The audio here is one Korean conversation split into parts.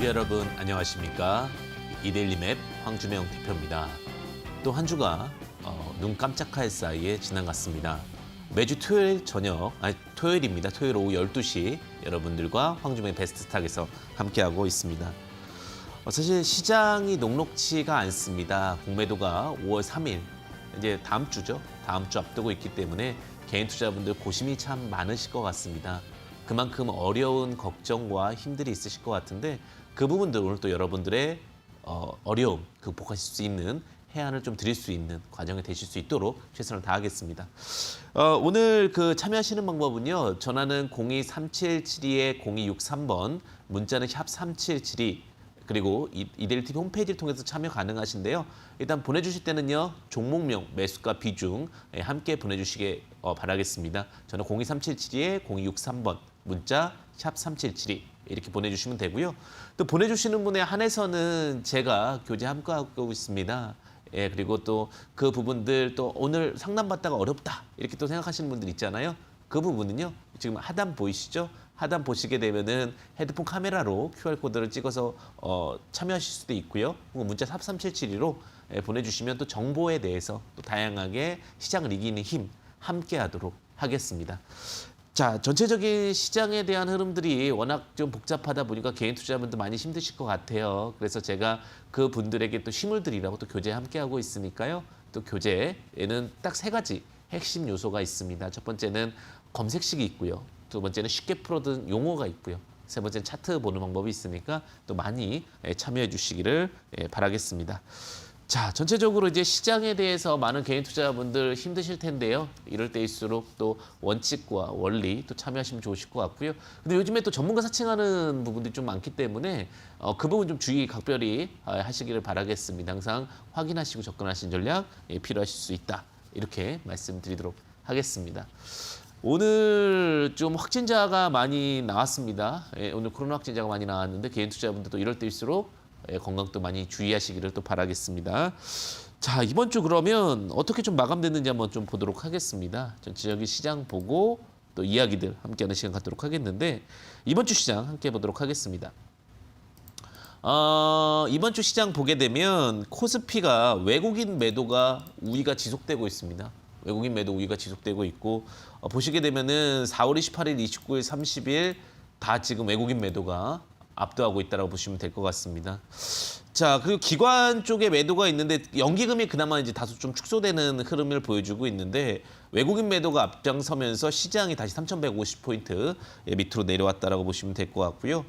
준비 여러분 안녕하십니까? 이데일리맵 황주명 대표입니다. 또 한 주가 눈 깜짝할 사이에 지나갔습니다. 매주 토요일 저녁, 토요일입니다. 토요일 오후 12시 여러분들과 황주명 베스트스탁에서 함께하고 있습니다. 사실 시장이 녹록치가 않습니다. 공매도가 5월 3일, 이제 다음 주죠. 다음 주 앞두고 있기 때문에 개인 투자분들 고심이 참 많으실 것 같습니다. 그만큼 어려운 걱정과 힘들이 있으실 것 같은데 그 부분들 오늘 또 여러분들의 어려움 극복하실 수 있는 해안을 좀 드릴 수 있는 과정이 되실 수 있도록 최선을 다하겠습니다. 오늘 참여하시는 방법은요. 전화는 02-3772-0263번, 문자는 샵 3772, 그리고 이데일TV 홈페이지를 통해서 참여 가능하신데요. 일단 보내주실 때는요. 종목명, 매수가, 비중 함께 보내주시길 바라겠습니다. 저는 02-3772-0263번, 문자 샵 3772 이렇게 보내주시면 되고요. 또 보내주시는 분에 한해서는 제가 교재 함께하고 있습니다. 예, 그리고 또 그 부분들 또 오늘 상담받다가 어렵다 이렇게 또 생각하시는 분들 있잖아요. 그 부분은요. 지금 하단 보이시죠? 하단 보시게 되면은 헤드폰 카메라로 QR코드를 찍어서 참여하실 수도 있고요. 문자 샵 3772로 보내주시면 또 정보에 대해서 또 다양하게 시장을 이기는 힘 함께하도록 하겠습니다. 자, 전체적인 시장에 대한 흐름들이 워낙 좀 복잡하다 보니까 개인 투자자분들 많이 힘드실 것 같아요. 그래서 제가 그 분들에게 또 힘을 드리라고 또 교재 함께하고 있으니까요. 또 교재에는 딱 3가지 핵심 요소가 있습니다. 첫 번째는 검색식이 있고요. 두 번째는 쉽게 풀어둔 용어가 있고요. 세 번째는 차트 보는 방법이 있으니까 또 많이 참여해 주시기를 바라겠습니다. 자, 전체적으로 이제 시장에 대해서 많은 개인 투자자분들 힘드실 텐데요. 이럴 때일수록 또 원칙과 원리 또 참여하시면 좋으실 것 같고요. 근데 요즘에 또 전문가 사칭하는 부분들이 좀 많기 때문에 그 부분 좀 주의 각별히 하시기를 바라겠습니다. 항상 확인하시고 접근하신 전략 필요하실 수 있다. 이렇게 말씀드리도록 하겠습니다. 오늘 좀 확진자가 많이 나왔습니다. 오늘 코로나 확진자가 많이 나왔는데 개인 투자자분들도 이럴 때일수록 건강도 많이 주의하시기를 또 바라겠습니다. 자, 이번 주 그러면 어떻게 좀 마감됐는지 한번 좀 보도록 하겠습니다. 전체적인 시장 보고 또 이야기들 함께하는 시간 갖도록 하겠는데 이번 주 시장 함께 보도록 하겠습니다. 이번 주 시장 보게 되면 코스피가 외국인 매도가 우위가 지속되고 있습니다. 외국인 매도 우위가 지속되고 있고 보시게 되면은 4월 28일, 29일, 30일 다 지금 외국인 매도가 압도하고 있다고 보시면 될 것 같습니다. 자, 그리고 기관 쪽에 매도가 있는데 연기금이 그나마 이제 다소 좀 축소되는 흐름을 보여주고 있는데 외국인 매도가 앞장서면서 시장이 다시 3,150포인트 밑으로 내려왔다라고 보시면 될 것 같고요.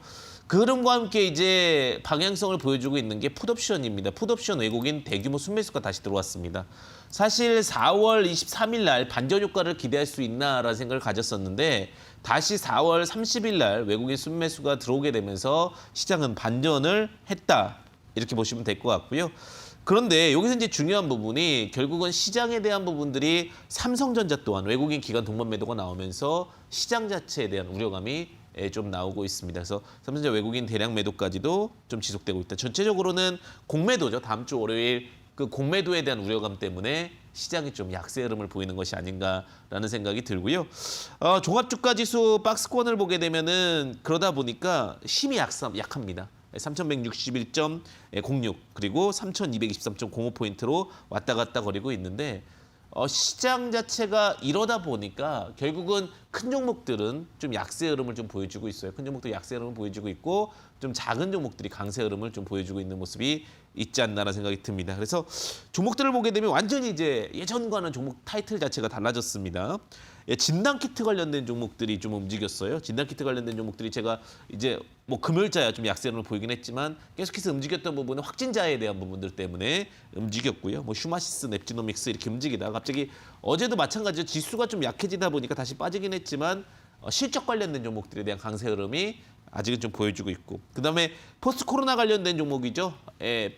그 흐름과 함께 이제 방향성을 보여주고 있는 게 풋옵션입니다. 풋옵션 외국인 대규모 순매수가 다시 들어왔습니다. 사실 4월 23일 날 반전 효과를 기대할 수 있나라는 생각을 가졌었는데 다시 4월 30일 날 외국인 순매수가 들어오게 되면서 시장은 반전을 했다. 이렇게 보시면 될 것 같고요. 그런데 여기서 이제 중요한 부분이 결국은 시장에 대한 부분들이 삼성전자 또한 외국인 기관 동반 매도가 나오면서 시장 자체에 대한 우려감이 좀 나오고 있습니다. 그래서 삼성전자 외국인 대량 매도까지도 좀 지속되고 있다. 전체적으로는 공매도죠. 다음 주 월요일 그 공매도에 대한 우려감 때문에 시장이 좀 약세 흐름을 보이는 것이 아닌가라는 생각이 들고요. 종합주가지수 박스권을 보게 되면은 그러다 보니까 힘이 약합니다. 3,161.06 그리고 3,223.05포인트로 왔다 갔다 거리고 있는데 시장 자체가 이러다 보니까 결국은 큰 종목들은 좀 약세 흐름을 좀 보여주고 있어요. 큰 종목들이 약세 흐름을 보여주고 있고 좀 작은 종목들이 강세 흐름을 좀 보여주고 있는 모습이 있지 않나라는 생각이 듭니다. 그래서 종목들을 보게 되면 완전히 이제 예전과는 종목 타이틀 자체가 달라졌습니다. 진단키트 관련된 종목들이 좀 움직였어요. 진단키트 관련된 종목들이 제가 이제 뭐 금요일자야 좀 약세 흐름을 보이긴 했지만 계속해서 움직였던 부분은 확진자에 대한 부분들 때문에 움직였고요. 뭐 휴마시스, 랩지노믹스 이렇게 움직이다가 갑자기 어제도 마찬가지로 지수가 좀 약해지다 보니까 다시 빠지긴 했지만 실적 관련된 종목들에 대한 강세 흐름이 아직은 좀 보여주고 있고 그다음에 포스트 코로나 관련된 종목이죠.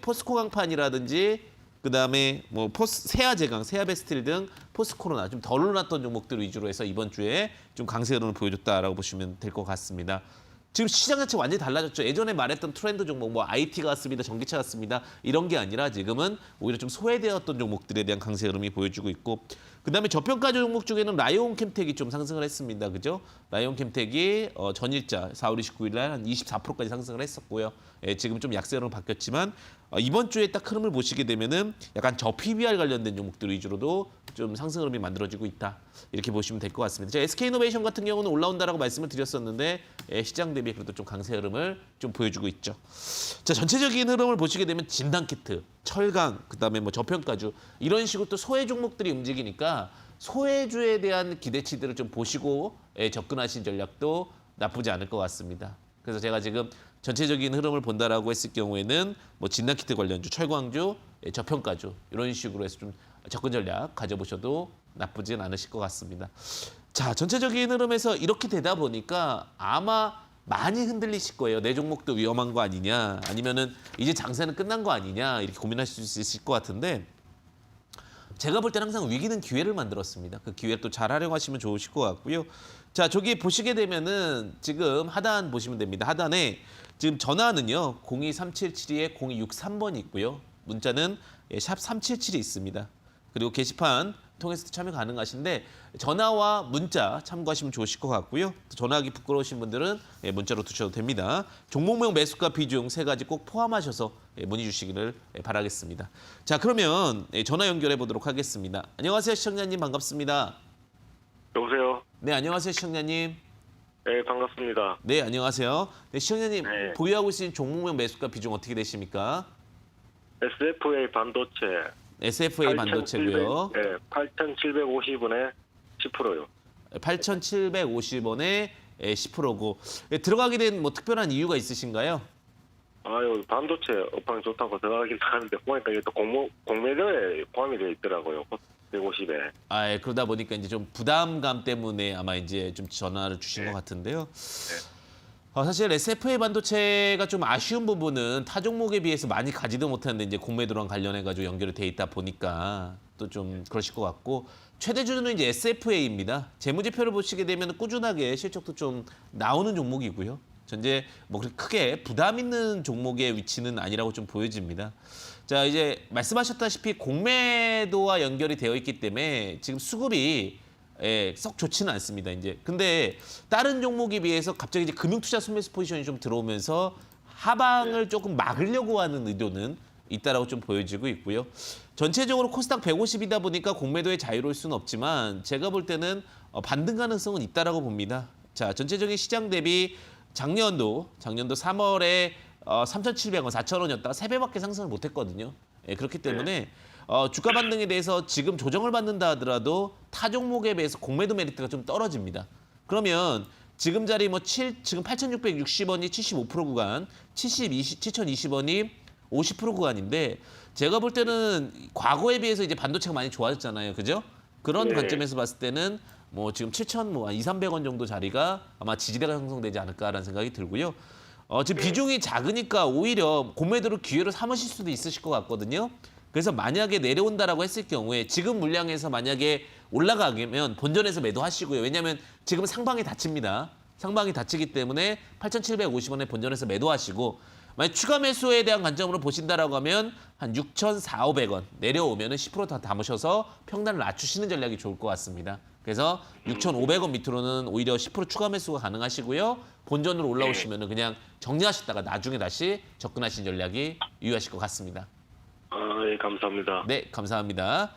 포스코 강판이라든지 그다음에 뭐 세아제강, 세아베스틸 등 포스트 코로나 좀 덜 올랐던 종목들 위주로 해서 이번 주에 좀 강세 흐름을 보여줬다라고 보시면 될 것 같습니다. 지금 시장 자체가 완전히 달라졌죠. 예전에 말했던 트렌드 종목, 뭐 IT가 왔습니다, 전기차 왔습니다. 이런 게 아니라 지금은 오히려 좀 소외되었던 종목들에 대한 강세 흐름이 보여주고 있고 그다음에 저평가 종목 중에는 라이온 캠텍이 좀 상승을 했습니다. 그죠? 라이온 캠텍이 전일자 4월 29일 날 한 24%까지 상승을 했었고요. 예, 지금 좀 약세로 바뀌었지만 이번 주에 딱 흐름을 보시게 되면은 약간 저 PBR 관련된 종목들 위주로도 좀 상승 흐름이 만들어지고 있다. 이렇게 보시면 될 것 같습니다. SK이노베이션 같은 경우는 올라온다라고 말씀을 드렸었는데 시장 대비 그래도 좀 강세 흐름을 좀 보여주고 있죠. 자, 전체적인 흐름을 보시게 되면 진단키트, 철강, 그다음에 뭐 저평가주 이런 식으로 또 소외 종목들이 움직이니까 소외주에 대한 기대치들을 좀 보시고 접근하신 전략도 나쁘지 않을 것 같습니다. 그래서 제가 지금 전체적인 흐름을 본다라고 했을 경우에는 뭐 진단키트 관련주, 철광주, 저평가주 이런 식으로 해서 좀 접근 전략 가져보셔도 나쁘진 않으실 것 같습니다. 자, 전체적인 흐름에서 이렇게 되다 보니까 아마 많이 흔들리실 거예요. 내 종목도 위험한 거 아니냐, 아니면은 이제 장세는 끝난 거 아니냐 이렇게 고민하실 수 있을 것 같은데 제가 볼 때는 항상 위기는 기회를 만들었습니다. 그 기회를 또 잘 활용하시면 좋으실 것 같고요. 자, 저기 보시게 되면은 지금 하단 보시면 됩니다. 하단에 지금 전화는요. 02377-0263번이 있고요. 문자는 샵 377이 있습니다. 그리고 게시판 통해서 참여 가능하신데 전화와 문자 참고하시면 좋으실 것 같고요. 전화하기 부끄러우신 분들은 문자로 두셔도 됩니다. 종목명 매수가 비중 세 가지 꼭 포함하셔서 문의 주시기를 바라겠습니다. 자, 그러면 전화 연결해 보도록 하겠습니다. 안녕하세요, 시청자님 반갑습니다. 여보세요. 네, 안녕하세요, 시청자님. 네, 반갑습니다. 네, 안녕하세요. 네, 시청자님 네. 보유하고 있으신 종목명 매수가 비중 어떻게 되십니까? SFA 반도체. SFA 반도체고요. 네, 8,750원에 10%요. 8,750원에 10%고 들어가게 된 뭐 특별한 이유가 있으신가요? 아유, 반도체 업황이 좋다고 들어가긴 하는데 보니까 이게 또 공매도에 포함이 되어 있더라고요. 150에. 그러다 보니까 이제 좀 부담감 때문에 아마 이제 좀 전화를 주신 것 같은데요. 사실 SFA 반도체가 좀 아쉬운 부분은 타 종목에 비해서 많이 가지도 못하는데 이제 공매도랑 관련해가지고 연결이 돼 있다 보니까 또 좀 그러실 것 같고 최대 주주는 이제 SFA입니다. 재무제표를 보시게 되면 꾸준하게 실적도 좀 나오는 종목이고요. 현재 뭐 그렇게 크게 부담 있는 종목의 위치는 아니라고 좀 보여집니다. 자, 이제 말씀하셨다시피 공매도와 연결이 되어 있기 때문에 지금 수급이 썩 좋지는 않습니다. 이제 근데 다른 종목에 비해서 갑자기 이제 금융투자 순매수 포지션이 좀 들어오면서 하방을 조금 막으려고 하는 의도는 있다라고 좀 보여지고 있고요. 전체적으로 코스닥 150이다 보니까 공매도에 자유로울 수는 없지만 제가 볼 때는 반등 가능성은 있다라고 봅니다. 자, 전체적인 시장 대비 작년도 3월에 3,700원, 4,000원이었다가 3배밖에 상승을 못했거든요. 그렇기 때문에 주가 반등에 대해서 지금 조정을 받는다 하더라도 타 종목에 비해서 공매도 메리트가 좀 떨어집니다. 그러면 지금 자리 지금 8,660원이 75% 구간, 7,020원이 50% 구간인데 제가 볼 때는 과거에 비해서 이제 반도체가 많이 좋아졌잖아요. 그죠? 그런 네. 관점에서 봤을 때는 뭐 지금 2,300원 정도 자리가 아마 지지대가 형성되지 않을까라는 생각이 들고요. 지금 비중이 작으니까 오히려 공매도를 기회로 삼으실 수도 있으실 것 같거든요. 그래서 만약에 내려온다라고 했을 경우에 지금 물량에서 만약에 올라가면 본전에서 매도하시고요. 왜냐하면 지금 상방이 닫힙니다. 상방이 닫히기 때문에 8,750원에 본전에서 매도하시고 만약 추가 매수에 대한 관점으로 보신다라고 하면 한 6,400~500원 내려오면 10% 더 담으셔서 평단을 낮추시는 전략이 좋을 것 같습니다. 그래서 6,500원 밑으로는 오히려 10% 추가 매수가 가능하시고요. 본전으로 올라오시면 그냥 정리하시다가 나중에 다시 접근하시는 전략이 유효하실 것 같습니다. 예, 감사합니다. 네, 감사합니다.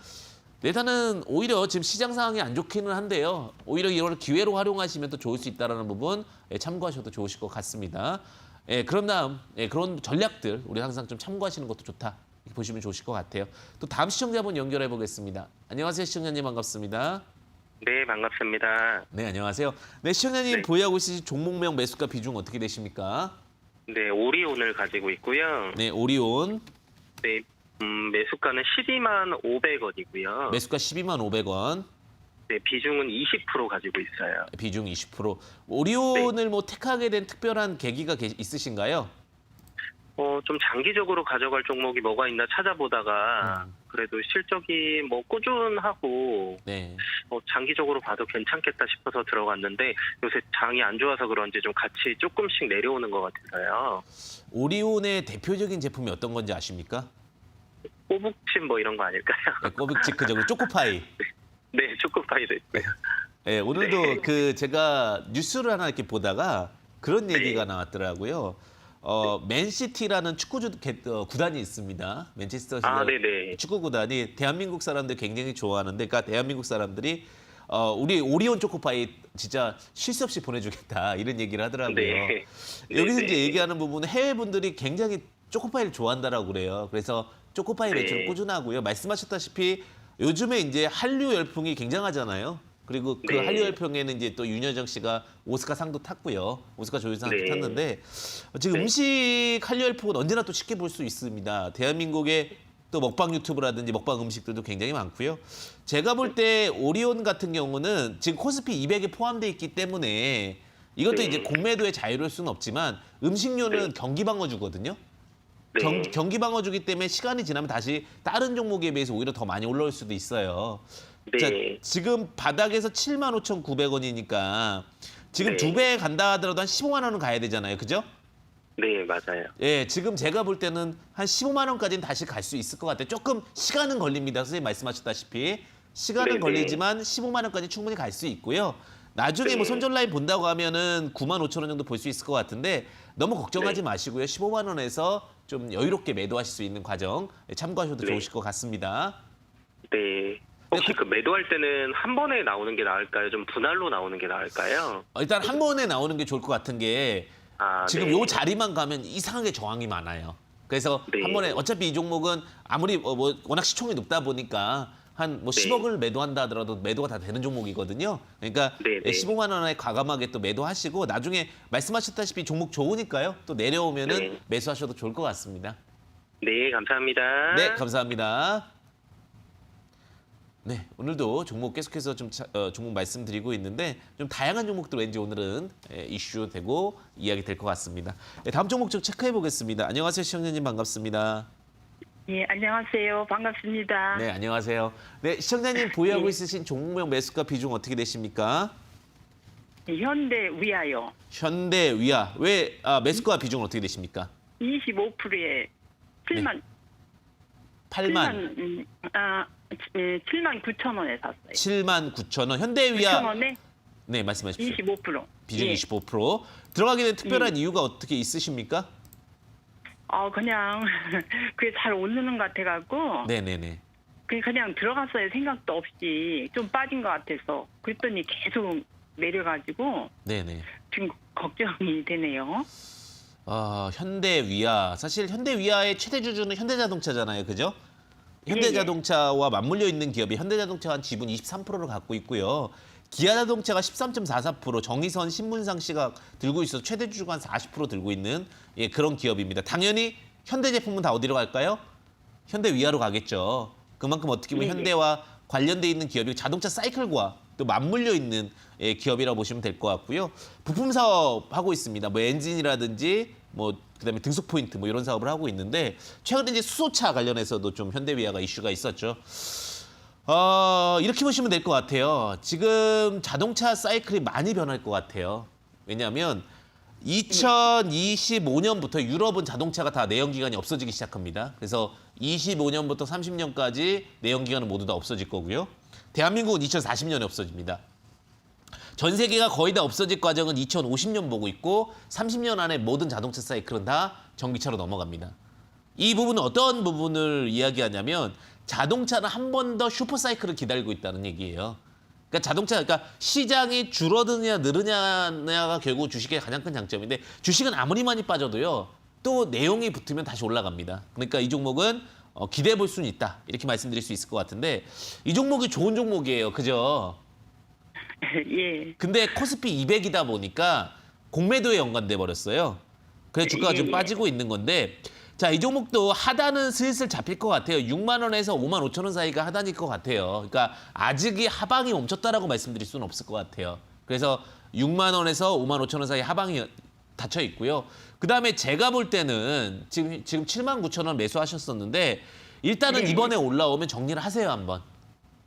네, 일단은 오히려 지금 시장 상황이 안 좋기는 한데요. 오히려 이걸 기회로 활용하시면 또 좋을 수 있다는 부분 참고하셔도 좋으실 것 같습니다. 그런 다음 그런 전략들 우리 항상 좀 참고하시는 것도 좋다. 이렇게 보시면 좋으실 것 같아요. 또 다음 시청자분 연결해 보겠습니다. 안녕하세요, 시청자님 반갑습니다. 네, 반갑습니다. 네, 안녕하세요. 네, 시청자님 네. 보유하고 있으신 종목명 매수가 비중 어떻게 되십니까? 네, 오리온을 가지고 있고요. 네, 오리온 네, 매수가는 125,500원이고요. 매수가 125,500원. 네, 비중은 20% 가지고 있어요. 비중 20%. 오리온을 뭐 택하게 된 특별한 계기가 있으신가요? 좀 장기적으로 가져갈 종목이 뭐가 있나 찾아보다가 그래도 실적이 뭐 꾸준하고 네. 장기적으로 봐도 괜찮겠다 싶어서 들어갔는데 요새 장이 안 좋아서 그런지 좀 같이 조금씩 내려오는 것 같아서요. 오리온의 대표적인 제품이 어떤 건지 아십니까? 꼬북칩 뭐 이런 거 아닐까요? 네, 꼬북치크 저기 초코파이. 네, 초코파이도 있고요. 예, 오늘도 네. 그 제가 뉴스를 하나 이렇게 보다가 그런 네. 얘기가 나왔더라고요. 맨시티라는 구단이 있습니다. 맨체스터 시티 아, 네네. 축구 구단이 대한민국 사람들 굉장히 좋아하는데, 그러니까 대한민국 사람들이 우리 오리온 초코파이 진짜 쉴 새 없이 보내주겠다 이런 얘기를 하더라고요. 네. 여기서 네, 이제 네. 얘기하는 부분은 해외 분들이 굉장히 초코파이를 좋아한다라고 그래요. 그래서 초코파이 네. 매출 꾸준하고요. 말씀하셨다시피 요즘에 이제 한류 열풍이 굉장하잖아요. 그리고 그 네. 한류 열풍에는 이제 또 윤여정 씨가 오스카 상도 탔고요. 오스카 조연상도 네. 탔는데 지금 네. 음식 한류 열풍은 언제나 또 쉽게 볼 수 있습니다. 대한민국의 또 먹방 유튜브라든지 먹방 음식들도 굉장히 많고요. 제가 볼 때 오리온 같은 경우는 지금 코스피 200에 포함되어 있기 때문에 이것도 네. 이제 공매도에 자유로울 수는 없지만 음식료는 네. 경기방어주거든요. 네. 경기방어주기 때문에 시간이 지나면 다시 다른 종목에 비해서 오히려 더 많이 올라올 수도 있어요. 자, 네. 지금 바닥에서 75,900원이니까 지금 네. 두 배 간다 하더라도 한 15만 원은 가야 되잖아요. 그죠? 네, 맞아요. 예, 지금 제가 볼 때는 한 15만 원까지는 다시 갈 수 있을 것 같아요. 조금 시간은 걸립니다. 선생님 말씀하셨다시피 시간은 네네. 걸리지만 15만 원까지 충분히 갈 수 있고요. 나중에 뭐 네. 손절 라인 본다고 하면은 9만 5천 원 정도 볼 수 있을 것 같은데 너무 걱정하지 네. 마시고요. 15만 원에서 좀 여유롭게 매도하실 수 있는 과정 참고하셔도 네. 좋으실 것 같습니다. 네. 혹시 그 매도할 때는 한 번에 나오는 게 나을까요? 좀 분할로 나오는 게 나을까요? 일단 한 번에 나오는 게 좋을 것 같은 게 지금 네. 요 자리만 가면 이상하게 저항이 많아요. 그래서 네. 한 번에 어차피 이 종목은 아무리 뭐 워낙 시총이 높다 보니까 한 뭐 네. 10억을 매도한다 하더라도 매도가 다 되는 종목이거든요. 그러니까 네, 네. 15만 원에 과감하게 또 매도하시고 나중에 말씀하셨다시피 종목 좋으니까요. 또 내려오면은 네. 매수하셔도 좋을 것 같습니다. 네, 감사합니다. 네, 감사합니다. 네, 오늘도 종목 계속해서 좀 종목 말씀드리고 있는데 좀 다양한 종목들 왠지 오늘은 이슈 되고 이야기 될 것 같습니다. 네, 다음 종목 좀 체크해 보겠습니다. 안녕하세요, 시청자님 반갑습니다. 예, 안녕하세요. 반갑습니다. 네, 안녕하세요. 네, 시청자님 보유하고 예. 있으신 종목명 매수가 비중 어떻게 되십니까? 현대 위아요. 현대 위아 왜 매수가 비중 어떻게 되십니까? 25%에 7만 8만 7만 9천 원에 샀어요. 7만 9천 원. 현대 위아 9천 원에 네, 말씀하십시오. 25%. 비중 예. 25%. 들어가게 된 특별한 이유가 어떻게 있으십니까? 그냥 그게 잘 오르는 것 같아갖고 네, 네, 네. 그냥 들어갔어요. 생각도 없이 좀 빠진 것 같아서 그랬더니 계속 내려가지고 네, 네. 지금 걱정이 되네요. 현대위아 사실 현대위아의 최대 주주는 현대자동차잖아요, 그죠? 예, 현대자동차와 맞물려 있는 기업이 현대자동차가 한 지분 23%를 갖고 있고요. 기아자동차가 13.44%, 정의선 신문상 씨가 들고 있어서 최대 주주가 한 40% 들고 있는 그런 기업입니다. 당연히 현대 제품은 다 어디로 갈까요? 현대위아로 가겠죠. 그만큼 어떻게 보면 예, 예. 현대와 관련돼 있는 기업이 자동차 사이클과 또 맞물려 있는 기업이라고 보시면 될 것 같고요. 부품 사업 하고 있습니다. 뭐 엔진이라든지 뭐 그다음에 등속 포인트 뭐 이런 사업을 하고 있는데 최근에 이제 수소차 관련해서도 좀 현대위아가 이슈가 있었죠. 이렇게 보시면 될 것 같아요. 지금 자동차 사이클이 많이 변할 것 같아요. 왜냐하면 2025년부터 유럽은 자동차가 다 내연기관이 없어지기 시작합니다. 그래서 25년부터 30년까지 내연기관은 모두 다 없어질 거고요. 대한민국은 2040년에 없어집니다. 전 세계가 거의 다 없어질 과정은 2050년 보고 있고 30년 안에 모든 자동차 사이클은 다 전기차로 넘어갑니다. 이 부분은 어떤 부분을 이야기하냐면 자동차는 한 번 더 슈퍼사이클을 기다리고 있다는 얘기예요. 그러니까 시장이 줄어드느냐 늘으냐가 결국 주식의 가장 큰 장점인데 주식은 아무리 많이 빠져도요. 또 내용이 붙으면 다시 올라갑니다. 그러니까 이 종목은 기대해 볼 수는 있다. 이렇게 말씀드릴 수 있을 것 같은데 이 종목이 좋은 종목이에요. 그죠? 예. 근데 코스피 200이다 보니까 공매도에 연관돼 버렸어요. 그래서 주가가 좀 예. 빠지고 있는 건데 자, 이 종목도 하단은 슬슬 잡힐 것 같아요. 6만 원에서 5만 5천 원 사이가 하단일 것 같아요. 그러니까 아직이 하방이 멈췄다라고 말씀드릴 수는 없을 것 같아요. 그래서 6만 원에서 5만 5천 원 사이 하방이 닫혀 있고요. 그다음에 제가 볼 때는 지금 7만 9천 원 매수하셨었는데 일단은 네. 이번에 올라오면 정리를 하세요, 한번.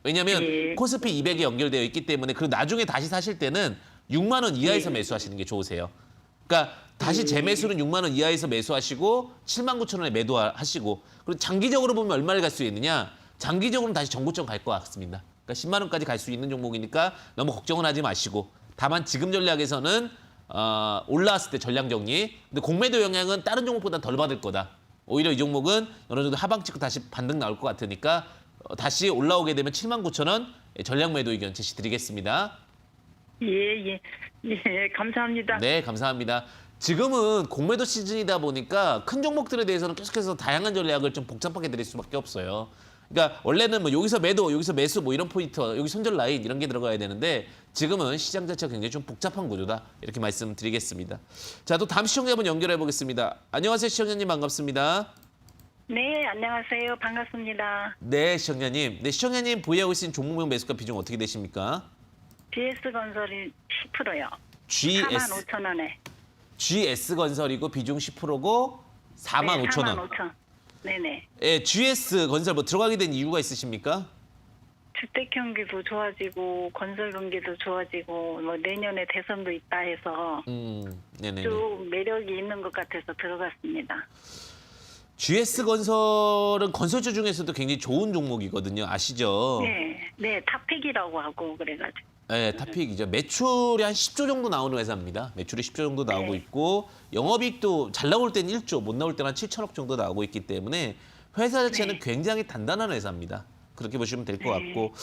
왜냐면 예. 코스피 200에 연결되어 있기 때문에 그리고 나중에 다시 사실 때는 6만 원 이하에서 예. 매수하시는 게 좋으세요. 그러니까 다시 재매수는 6만 원 이하에서 매수하시고 7만 9천 원에 매도하시고 그리고 장기적으로 보면 얼마를 갈 수 있느냐? 장기적으로는 다시 정고점 갈 것 같습니다. 그러니까 10만 원까지 갈 수 있는 종목이니까 너무 걱정은 하지 마시고 다만 지금 전략에서는 올라왔을 때 전량 정리. 근데 공매도 영향은 다른 종목보다 덜 받을 거다. 오히려 이 종목은 어느 정도 하방 찍고 다시 반등 나올 것 같으니까 다시 올라오게 되면 79,000원 전량 매도 의견 제시드리겠습니다. 예, 감사합니다. 네, 감사합니다. 지금은 공매도 시즌이다 보니까 큰 종목들에 대해서는 계속해서 다양한 전략을 좀 복잡하게 드릴 수밖에 없어요. 그러니까 원래는 뭐 여기서 매도, 여기서 매수 뭐 이런 포인트, 여기 손절 라인 이런 게 들어가야 되는데 지금은 시장 자체가 굉장히 좀 복잡한 구조다. 이렇게 말씀드리겠습니다. 자, 또 다음 시청자분 연결해 보겠습니다. 안녕하세요, 시청자님 반갑습니다. 네, 안녕하세요. 반갑습니다. 네, 시청자님. 네, 시청자님 보유하고 있는 종목명 매수가 비중 어떻게 되십니까? GS건설이 10%요. GS 45,000원에. GS건설이고 비중 10%고 45,000원. 45,000원. 네네. 예, GS건설 뭐 들어가게 된 이유가 있으십니까? 주택 경기도 좋아지고 건설 경기도 좋아지고 뭐 내년에 대선도 있다 해서 네네. 쭉 매력이 있는 것 같아서 들어갔습니다. GS건설은 건설주 중에서도 굉장히 좋은 종목이거든요. 아시죠? 네, 탑픽이라고 하고 그래가지고. 네, 탑픽이죠. 매출이 한 10조 정도 나오는 회사입니다. 매출이 10조 정도 나오고 네. 있고 영업이익도 잘 나올 땐 1조, 못 나올 때는 한 7천억 정도 나오고 있기 때문에 회사 자체는 굉장히 단단한 회사입니다. 그렇게 보시면 될 것 같고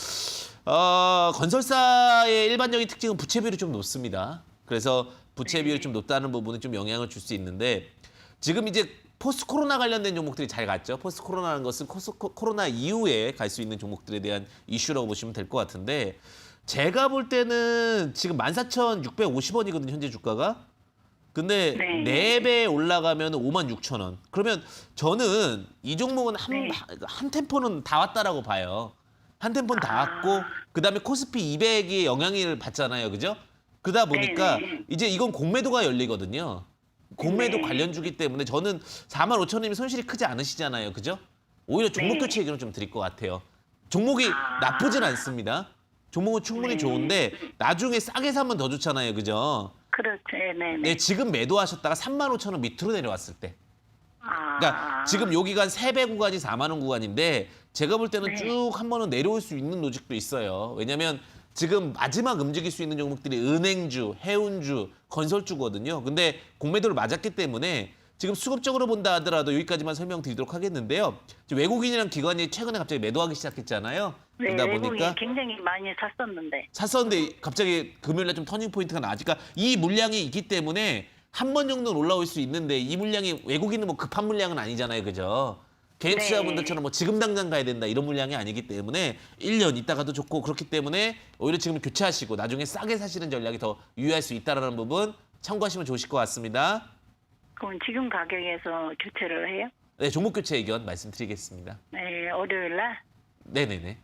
건설사의 일반적인 특징은 부채 비율이 좀 높습니다. 그래서 부채 비율이 좀 높다는 부분은 좀 영향을 줄 수 있는데 지금 이제 포스트 코로나 관련된 종목들이 잘 갔죠. 포스트 코로나라는 것은 코로나 이후에 갈 수 있는 종목들에 대한 이슈라고 보시면 될 것 같은데 제가 볼 때는 지금 14,650원이거든요, 현재 주가가. 근데 네. 4배 올라가면 56,000원. 그러면 저는 이 종목은 한 템포는 다 왔다라고 봐요. 한 템포는 다 왔고 그다음에 코스피 200이 영향을 받잖아요. 그죠? 그러다 보니까 이제 이건 공매도가 열리거든요. 공매도 관련주기 때문에 저는 45,000원이면 손실이 크지 않으시잖아요. 그죠? 오히려 종목 교체 의견을 좀 드릴 것 같아요. 종목이 나쁘진 않습니다. 종목은 충분히 좋은데 나중에 싸게 사면 더 좋잖아요. 그죠? 그렇죠. 네네. 네, 지금 매도하셨다가 35,000원 밑으로 내려왔을 때. 그러니까 지금 여기가 한 3배 구간이 4만 원 구간인데 제가 볼 때는 쭉 한 번은 내려올 수 있는 로직도 있어요. 왜냐하면 지금 마지막 움직일 수 있는 종목들이 은행주, 해운주, 건설주거든요. 근데 공매도를 맞았기 때문에 지금 수급적으로 본다 하더라도 여기까지만 설명드리도록 하겠는데요. 지금 외국인이랑 기관이 최근에 갑자기 매도하기 시작했잖아요. 네, 그러다 외국인이 보니까 굉장히 많이 샀었는데 갑자기 금요일날 좀 터닝 포인트가 나니까 이 물량이 있기 때문에 한 번 정도는 올라올 수 있는데 이 물량이 외국인은 뭐 급한 물량은 아니잖아요. 그죠? 개인 투자분들처럼 뭐 지금 당장 가야 된다 이런 물량이 아니기 때문에 1년 있다가도 좋고 그렇기 때문에 오히려 지금 교체하시고 나중에 싸게 사시는 전략이 더 유효할 수 있다는 부분 참고하시면 좋으실 것 같습니다. 그럼 지금 가격에서 교체를 해요? 네, 종목 교체 의견 말씀드리겠습니다. 네, 월요일 날. 네네네.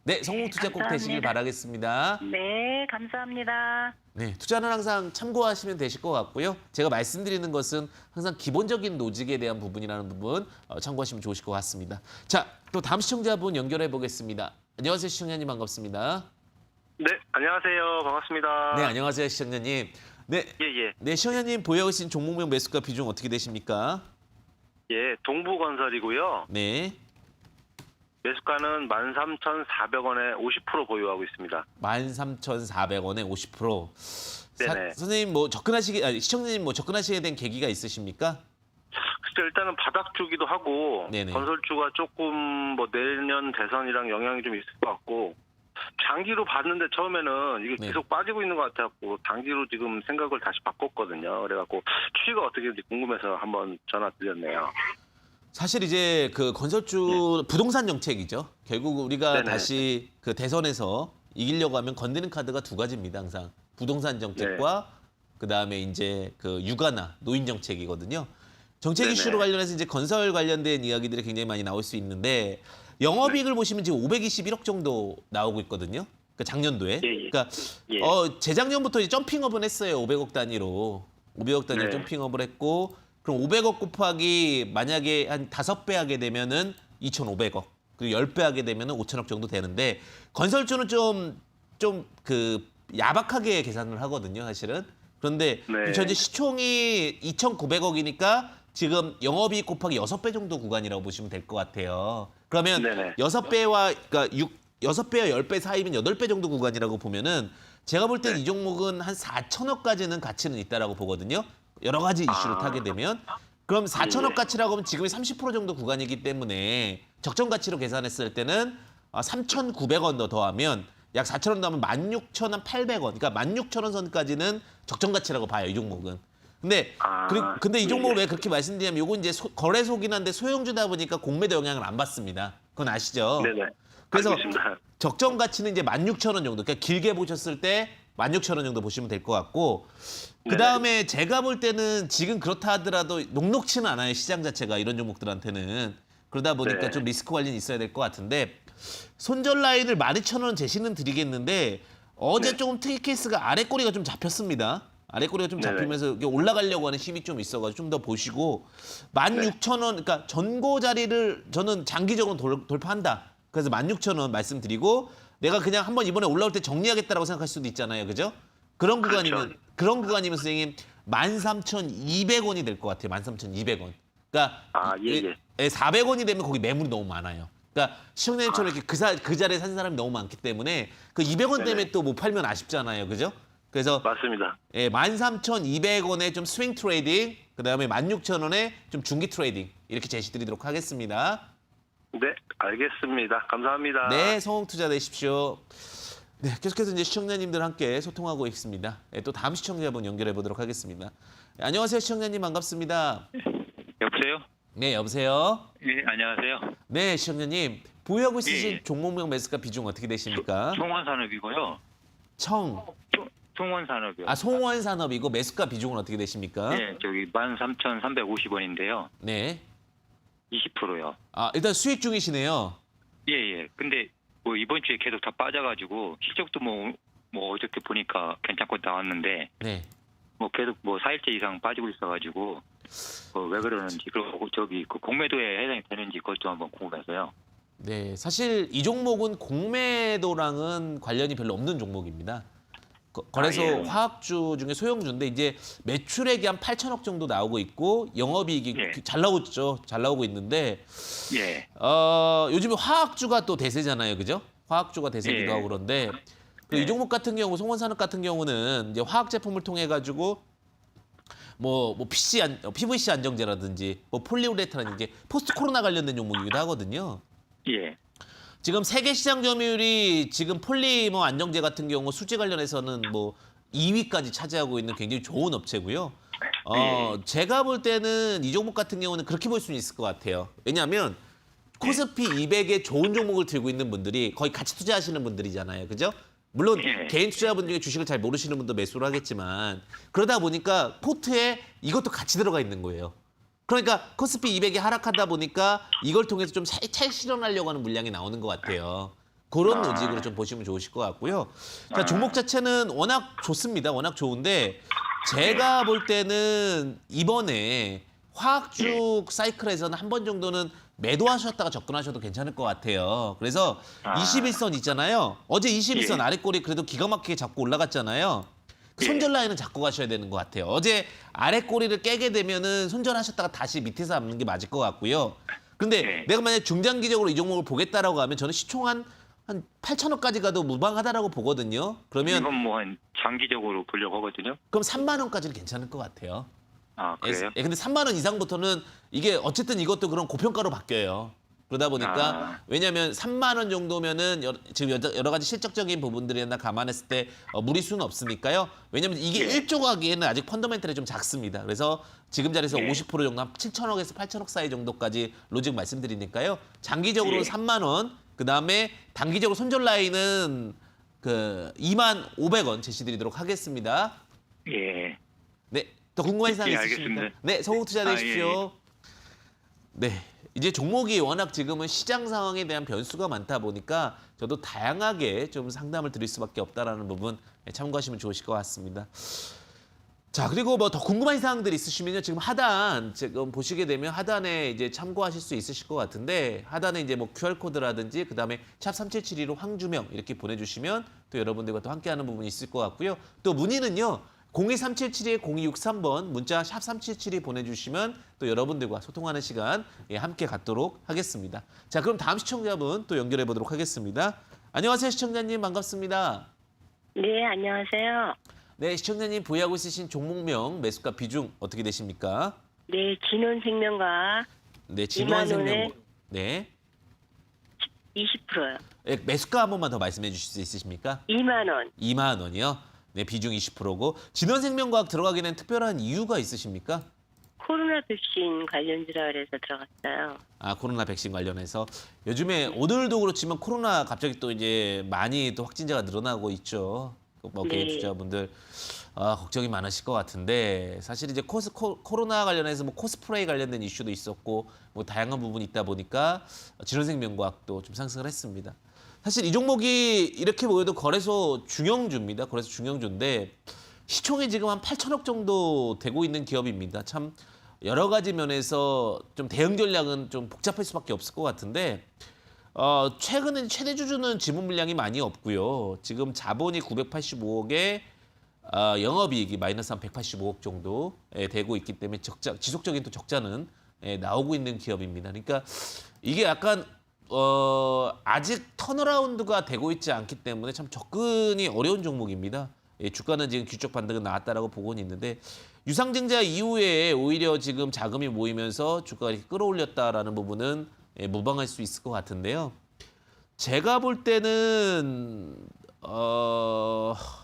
네, 성공 투자 꼭 되시길 감사합니다. 바라겠습니다. 네, 감사합니다. 네, 투자는 항상 참고하시면 되실 것 같고요. 제가 말씀드리는 것은 항상 기본적인 로직에 대한 부분이라는 부분 참고하시면 좋으실 것 같습니다. 자, 또 다음 시청자분 연결해 보겠습니다. 안녕하세요, 시청자님 반갑습니다. 네, 안녕하세요. 반갑습니다. 네, 안녕하세요, 시청자님. 네, 예. 네, 시청자님 보유하고 계신 종목명 매수가 비중 어떻게 되십니까? 예, 동부건설이고요. 네, 매수가는 13,400원에 50% 보유하고 있습니다. 13,400원에 50%. 네네. 선생님 뭐 시청자님 뭐 접근하시게 된 계기가 있으십니까? 글쎄 일단은 바닥 주기도 하고 네네. 건설주가 조금 뭐 내년 대선이랑 영향이 좀 있을 것 같고 장기로 봤는데 처음에는 이게 네. 계속 빠지고 있는 것 같아갖고 단기로 지금 생각을 다시 바꿨거든요. 그래갖고 추이가 어떻게 될지 궁금해서 한번 전화 드렸네요. 사실 이제 그 건설주 부동산 정책이죠. 결국 우리가 네네. 다시 그 대선에서 이기려고 하면 건드는 카드가 두 가지입니다. 항상 부동산 정책과 그다음에 이제 그 육아나 노인 정책이거든요. 정책 네네. 이슈로 관련해서 이제 건설 관련된 이야기들이 굉장히 많이 나올 수 있는데 영업이익을 보시면 지금 521억 정도 나오고 있거든요. 그러니까 작년도에. 예. 그러니까 예. 재작년부터 이제 점핑업은 했어요. 500억 단위로. 500억 단위로 네. 점핑업을 했고 그럼 500억 곱하기 만약에 한 5배 하게 되면은 2,500억. 그리고 10배 하게 되면은 5천억 정도 되는데 건설주는 좀 그 야박하게 계산을 하거든요, 사실은. 그런데 네. 현재 시총이 2,900억이니까 지금 영업이익 곱하기 6배 정도 구간이라고 보시면 될 것 같아요. 그러면 네네. 6배와 그러니까 6배와 10배 사이면 8배 정도 구간이라고 보면은 제가 볼 땐 이 종목은 한 4천억까지는 가치는 있다라고 보거든요. 여러 가지 이슈를 타게 되면. 그럼 4천억 가치라고 하면 지금이 30% 정도 구간이기 때문에 적정 가치로 계산했을 때는 3,900원 더 더하면 약 4천원 더하면 16,800원. 그러니까 16,000원 선까지는 적정 가치라고 봐요, 이 종목은. 근데 이 종목을 왜 그렇게 말씀드리냐면 요건 이제 거래소긴 한데 소형주다 보니까 공매도 영향을 안 받습니다. 그건 아시죠? 네네. 그래서 알겠습니다. 적정 가치는 이제 16,000원 정도. 그러니까 길게 보셨을 때 16,000원 정도 보시면 될 것 같고 그다음에 제가 볼 때는 지금 그렇다 하더라도 녹록치는 않아요. 시장 자체가 이런 종목들한테는. 그러다 보니까 네. 좀 리스크 관리는 있어야 될 것 같은데 손절 라인을 12,000원 제시는 드리겠는데 어제 네. 조금 특이 케이스가 아래 꼬리가 좀 잡혔습니다. 아래 꼬리가 좀 네네. 잡히면서 이게 올라가려고 하는 힘이 좀 있어가지고 좀 더 보시고 16,000원 그러니까 전고 자리를 저는 장기적으로 돌파한다. 그래서 16,000원 말씀드리고 내가 그냥 한번 이번에 올라올 때 정리하겠다라고 생각할 수도 있잖아요. 그죠? 그런 구간이면 선생님 13,200원이 될 것 같아요. 13,200원. 그러니까 400원이 되면 거기 매물이 너무 많아요. 그러니까 시청자님처럼 이렇게 그 자리에 산 사람이 너무 많기 때문에 그 200원 때문에 네네. 또 못 팔면 아쉽잖아요. 그죠? 그래서 맞습니다. 13,200원에 좀 스윙 트레이딩, 그다음에 16,000원에 좀 중기 트레이딩 이렇게 제시드리도록 하겠습니다. 네, 알겠습니다. 감사합니다. 네, 성공투자 되십시오. 네, 계속해서 이제 시청자님들 함께 소통하고 있습니다. 네, 또 다음 시청자분 연결해 보도록 하겠습니다. 네, 안녕하세요, 시청자님 반갑습니다. 여보세요? 네, 여보세요. 네, 안녕하세요. 네, 시청자님 보유하고 있으신 예. 종목명 매수가 비중 어떻게 되십니까? 송원산업이고요. 송원산업이요. 송원산업이고 매수가 비중은 어떻게 되십니까? 네, 저기 13,350원인데요. 네. 20%요. 일단 수익 중이시네요. 예, 예. 근데 뭐 이번 주에 계속 다 빠져가지고 실적도 뭐 어저께 보니까 괜찮고 나왔는데 네. 뭐 계속 뭐 4일째 이상 빠지고 있어가지고 왜 그러는지 그리고 저기 그 공매도에 해당이 되는지 그것도 한번 궁금해서요. 네, 사실 이 종목은 공매도랑은 관련이 별로 없는 종목입니다. 거래소 예. 화학주 중에 소형주인데 이제 매출액이 한 8천억 정도 나오고 있고 영업이익이 예. 잘 나오죠. 잘 나오고 있는데 예. 요즘에 화학주가 또 대세잖아요. 그죠? 화학주가 대세기도 예. 하고 그런데 그리고 이 예. 종목 같은 경우 송원산업 같은 경우는 이제 화학 제품을 통해 가지고 뭐 PVC 안정제라든지 뭐 폴리우레탄이라든지 포스트 코로나 관련된 종목이기도 하거든요. 예. 지금 세계 시장 점유율이 지금 폴리머 안정제 같은 경우 수지 관련해서는 뭐 2위까지 차지하고 있는 굉장히 좋은 업체고요. 제가 볼 때는 이 종목 같은 경우는 그렇게 볼 수는 있을 것 같아요. 왜냐하면 코스피 200에 좋은 종목을 들고 있는 분들이 거의 같이 투자하시는 분들이잖아요. 그죠? 물론 예. 개인 투자분 중에 주식을 잘 모르시는 분도 매수를 하겠지만 그러다 보니까 포트에 이것도 같이 들어가 있는 거예요. 그러니까 코스피 200이 하락하다 보니까 이걸 통해서 좀 차익 실현하려고 하는 물량이 나오는 것 같아요. 그런 로직으로 좀 보시면 좋으실 것 같고요. 자, 종목 자체는 워낙 좋습니다. 워낙 좋은데 제가 볼 때는 이번에 화학주 사이클에서는 한 번 정도는 매도하셨다가 접근하셔도 괜찮을 것 같아요. 그래서 21선 있잖아요. 어제 21선 아래 꼬리 그래도 기가 막히게 잡고 올라갔잖아요. 그 손절 라인은 잡고 가셔야 되는 것 같아요. 어제 아래 꼬리를 깨게 되면은 손절하셨다가 다시 밑에서 잡는 게 맞을 것 같고요. 근데 내가 만약 중장기적으로 이 종목을 보겠다라고 하면 저는 시총 한 8천원까지 가도 무방하다라고 보거든요. 그러면 이건 뭐 한 장기적으로 보려고 하거든요. 그럼 3만 원까지는 괜찮을 것 같아요. 그래요? 근데 3만 원 이상부터는 이게 어쨌든 이것도 그런 고평가로 바뀌어요. 그러다 보니까 왜냐하면 3만 원 정도면은 지금 여러 가지 실적적인 부분들이나 감안했을 때 무리수는 없으니까요. 왜냐하면 이게 1조 가기에는 아직 펀더멘털이 좀 작습니다. 그래서 지금 자리에서 50% 정도 한 7천억에서 8천억 사이 정도까지 로직 말씀드리니까요. 장기적으로는 3만 원, 그다음에 단기적으로 손절 라인은 그 2만 500원 제시드리도록 하겠습니다. 예. 네, 더 궁금한 사항 예, 있으십니까? 알겠습니다. 네, 성공투자 되십시오. 예. 네, 이제 종목이 워낙 지금은 시장 상황에 대한 변수가 많다 보니까 저도 다양하게 좀 상담을 드릴 수밖에 없다라는 부분 참고하시면 좋으실 것 같습니다. 자, 그리고 뭐 더 궁금한 사항들이 있으시면요. 지금 하단 지금 보시게 되면 하단에 이제 참고하실 수 있으실 것 같은데 하단에 이제 뭐 QR코드라든지 그다음에 샵 3772로 황주명 이렇게 보내주시면 또 여러분들과 또 함께하는 부분이 있을 것 같고요. 또 문의는요. 02377-0263번 문자 샵 3772 보내주시면 또 여러분들과 소통하는 시간 함께 갖도록 하겠습니다. 자, 그럼 다음 시청자분 또 연결해 보도록 하겠습니다. 안녕하세요, 시청자님 반갑습니다. 네, 안녕하세요. 네, 시청자님 보유하고 있으신 종목명 매수가 비중 어떻게 되십니까? 네, 진원생명과 네, 2만 진원생명. 원에 네. 20%요. 예, 매수가 한 번만 더 말씀해 주실 수 있으십니까? 2만 원. 2만 원이요. 네, 비중 20%고 진원생명과학 들어가게 된 특별한 이유가 있으십니까? 코로나 백신 관련주라 그래서 들어갔어요. 아, 코로나 백신 관련해서 요즘에 오늘도 그렇지만 코로나 갑자기 또 이제 많이 또 확진자가 늘어나고 있죠. 뭐 개인 네. 투자분들 걱정이 많으실 것 같은데 사실 이제 코로나 관련해서 뭐 코스프레이 관련된 이슈도 있었고 뭐 다양한 부분이 있다 보니까 진원생명과학도 좀 상승을 했습니다. 사실 이 종목이 이렇게 보여도 거래소 중형주입니다. 거래소 중형주인데 시총이 지금 한 8천억 정도 되고 있는 기업입니다. 참 여러 가지 면에서 좀 대응 전략은 좀 복잡할 수밖에 없을 것 같은데 최근에 최대 주주는 지분 물량이 많이 없고요. 지금 자본이 985억에 영업이익이 마이너스 한 185억 정도 되고 있기 때문에 지속적인 또 적자는 나오고 있는 기업입니다. 그러니까 이게 약간 아직 턴어라운드가 되고 있지 않기 때문에 참 접근이 어려운 종목입니다. 주가는 지금 규적 반등은 나왔다라고 보고는 있는데 유상증자 이후에 오히려 지금 자금이 모이면서 주가가 이렇게 끌어올렸다라는 부분은 무방할 수 있을 것 같은데요. 제가 볼 때는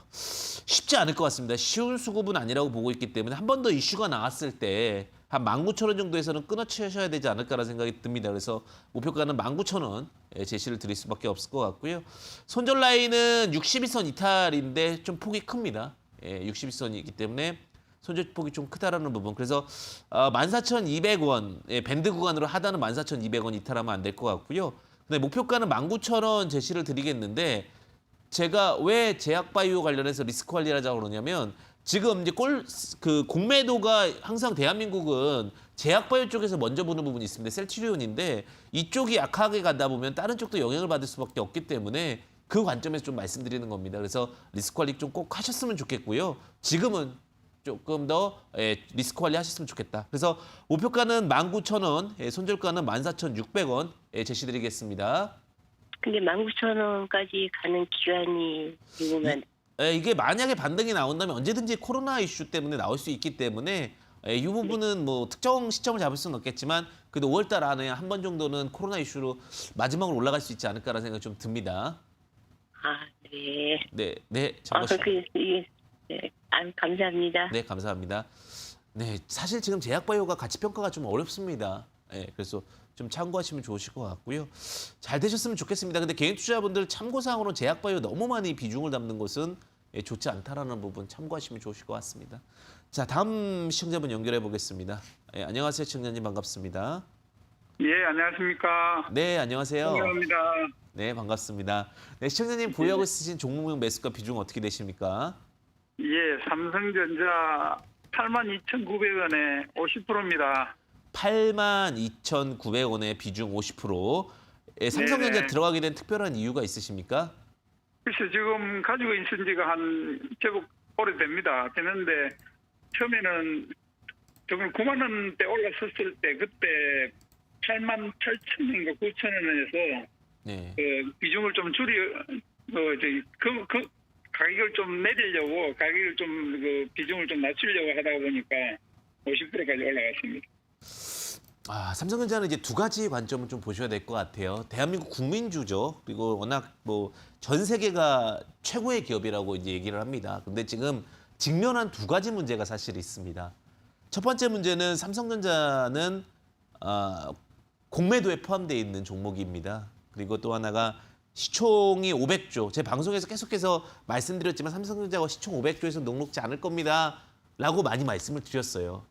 쉽지 않을 것 같습니다. 쉬운 수급은 아니라고 보고 있기 때문에 한 번 더 이슈가 나왔을 때 한 19,000원 정도에서는 끊어치셔야 되지 않을까라는 생각이 듭니다. 그래서 목표가는 19,000원 제시를 드릴 수밖에 없을 것 같고요. 손절 라인은 62선 이탈인데 좀 폭이 큽니다. 62선이기 때문에 손절 폭이 좀 크다라는 부분. 그래서 14,200원 밴드 구간으로 하단은 14,200원 이탈하면 안 될 것 같고요. 근데 목표가는 19,000원 제시를 드리겠는데 제가 왜 제약바이오 관련해서 리스크 관리를 하자고 그러냐면 지금 이제 공매도가 항상 대한민국은 제약바이오 쪽에서 먼저 보는 부분이 있습니다. 셀트리온인데 이쪽이 약하게 가다 보면 다른 쪽도 영향을 받을 수밖에 없기 때문에 그 관점에서 좀 말씀드리는 겁니다. 그래서 리스크 관리 좀 꼭 하셨으면 좋겠고요. 지금은 조금 더 리스크 관리 하셨으면 좋겠다. 그래서 목표가는 19,000원, 손절가는 14,600원 제시드리겠습니다. 근데 19,000원까지 가는 기간이 궁금한. 이게 만약에 반등이 나온다면 언제든지 코로나 이슈 때문에 나올 수 있기 때문에 이 부분은 뭐 특정 시점을 잡을 수는 없겠지만 그래도 5월달 안에 한 번 정도는 코로나 이슈로 마지막으로 올라갈 수 있지 않을까라는 생각이 좀 듭니다. 아, 네. 네, 아, 정말 네. 감사합니다. 네, 감사합니다. 네, 사실 지금 제약바이오가 가치 평가가 좀 어렵습니다. 그래서 좀 참고하시면 좋으실 것 같고요. 잘 되셨으면 좋겠습니다. 근데 개인 투자분들 참고사항으로 제약바이오 너무 많이 비중을 담는 것은 좋지 않다라는 부분 참고하시면 좋으실 것 같습니다. 자, 다음 시청자분 연결해 보겠습니다. 안녕하세요, 시청자님 반갑습니다. 예, 안녕하십니까. 네, 안녕하세요. 반갑습니다. 네, 반갑습니다. 네, 시청자님 보유하고 있으신 종목명 매수가 비중 어떻게 되십니까? 예, 삼성전자 82,900원에 50%입니다. 82,900원의 비중 50%. 삼성전자 네네. 들어가게 된 특별한 이유가 있으십니까? 글쎄 지금 가지고 있은 지가 한 제법 오래됩니다. 되는데 처음에는 정말 9만 원대 올랐었을 때 그때 88,000원인가 9,000원에서 네. 비중을 좀 가격을 좀 내리려고 가격을 좀 비중을 좀 낮추려고 하다 보니까 50%까지 올라갔습니다. 삼성전자는 이제 두 가지 관점을 좀 보셔야 될 것 같아요. 대한민국 국민주죠. 그리고 워낙 뭐 전 세계가 최고의 기업이라고 이제 얘기를 합니다. 근데 지금 직면한 두 가지 문제가 사실 있습니다. 첫 번째 문제는 삼성전자는 공매도에 포함되어 있는 종목입니다. 그리고 또 하나가 시총이 500조. 제 방송에서 계속해서 말씀드렸지만 삼성전자가 시총 500조에서 녹록지 않을 겁니다. 라고 많이 말씀을 드렸어요.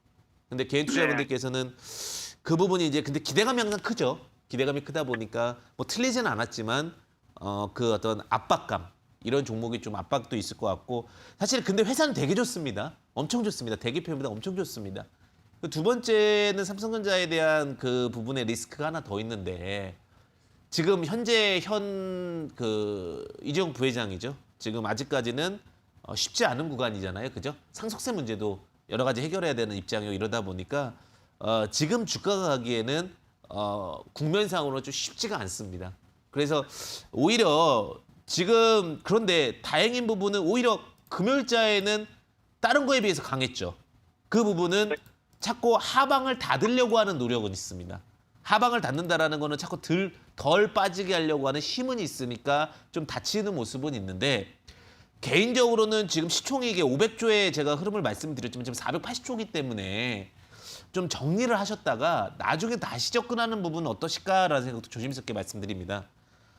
근데 개인 투자분들께서는 그 부분이 이제 근데 기대감이 항상 크죠. 기대감이 크다 보니까 뭐 틀리지는 않았지만 그 어떤 압박감 이런 종목이 좀 압박도 있을 것 같고 사실 근데 회사는 되게 좋습니다. 엄청 좋습니다. 대기표보다 엄청 좋습니다. 두 번째는 삼성전자에 대한 그 부분의 리스크가 하나 더 있는데 지금 현재 이재용 부회장이죠. 지금 아직까지는 쉽지 않은 구간이잖아요. 그죠? 상속세 문제도 여러 가지 해결해야 되는 입장이고 이러다 보니까 지금 주가가 가기에는 국면상으로 좀 쉽지가 않습니다. 그래서 오히려 지금 그런데 다행인 부분은 오히려 금요일자에는 다른 거에 비해서 강했죠. 그 부분은 자꾸 하방을 닫으려고 하는 노력은 있습니다. 하방을 닫는다라는 거는 자꾸 덜 빠지게 하려고 하는 힘은 있으니까 좀 다치는 모습은 있는데 개인적으로는 지금 시총이 이게 500조에 제가 흐름을 말씀드렸지만 지금 480조이기 때문에 좀 정리를 하셨다가 나중에 다시 접근하는 부분은 어떠실까라는 생각도 조심스럽게 말씀드립니다.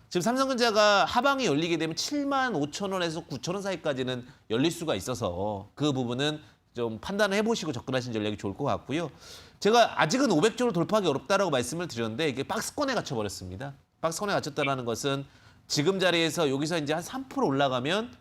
지금 삼성전자가 하방이 열리게 되면 7만 5천 원에서 9천 원 사이까지는 열릴 수가 있어서 그 부분은 좀 판단을 해보시고 접근하시는 전략이 좋을 것 같고요. 제가 아직은 500조를 돌파하기 어렵다라고 말씀을 드렸는데 이게 박스권에 갇혀버렸습니다. 박스권에 갇혔다는 것은 지금 자리에서 여기서 이제 한 3% 올라가면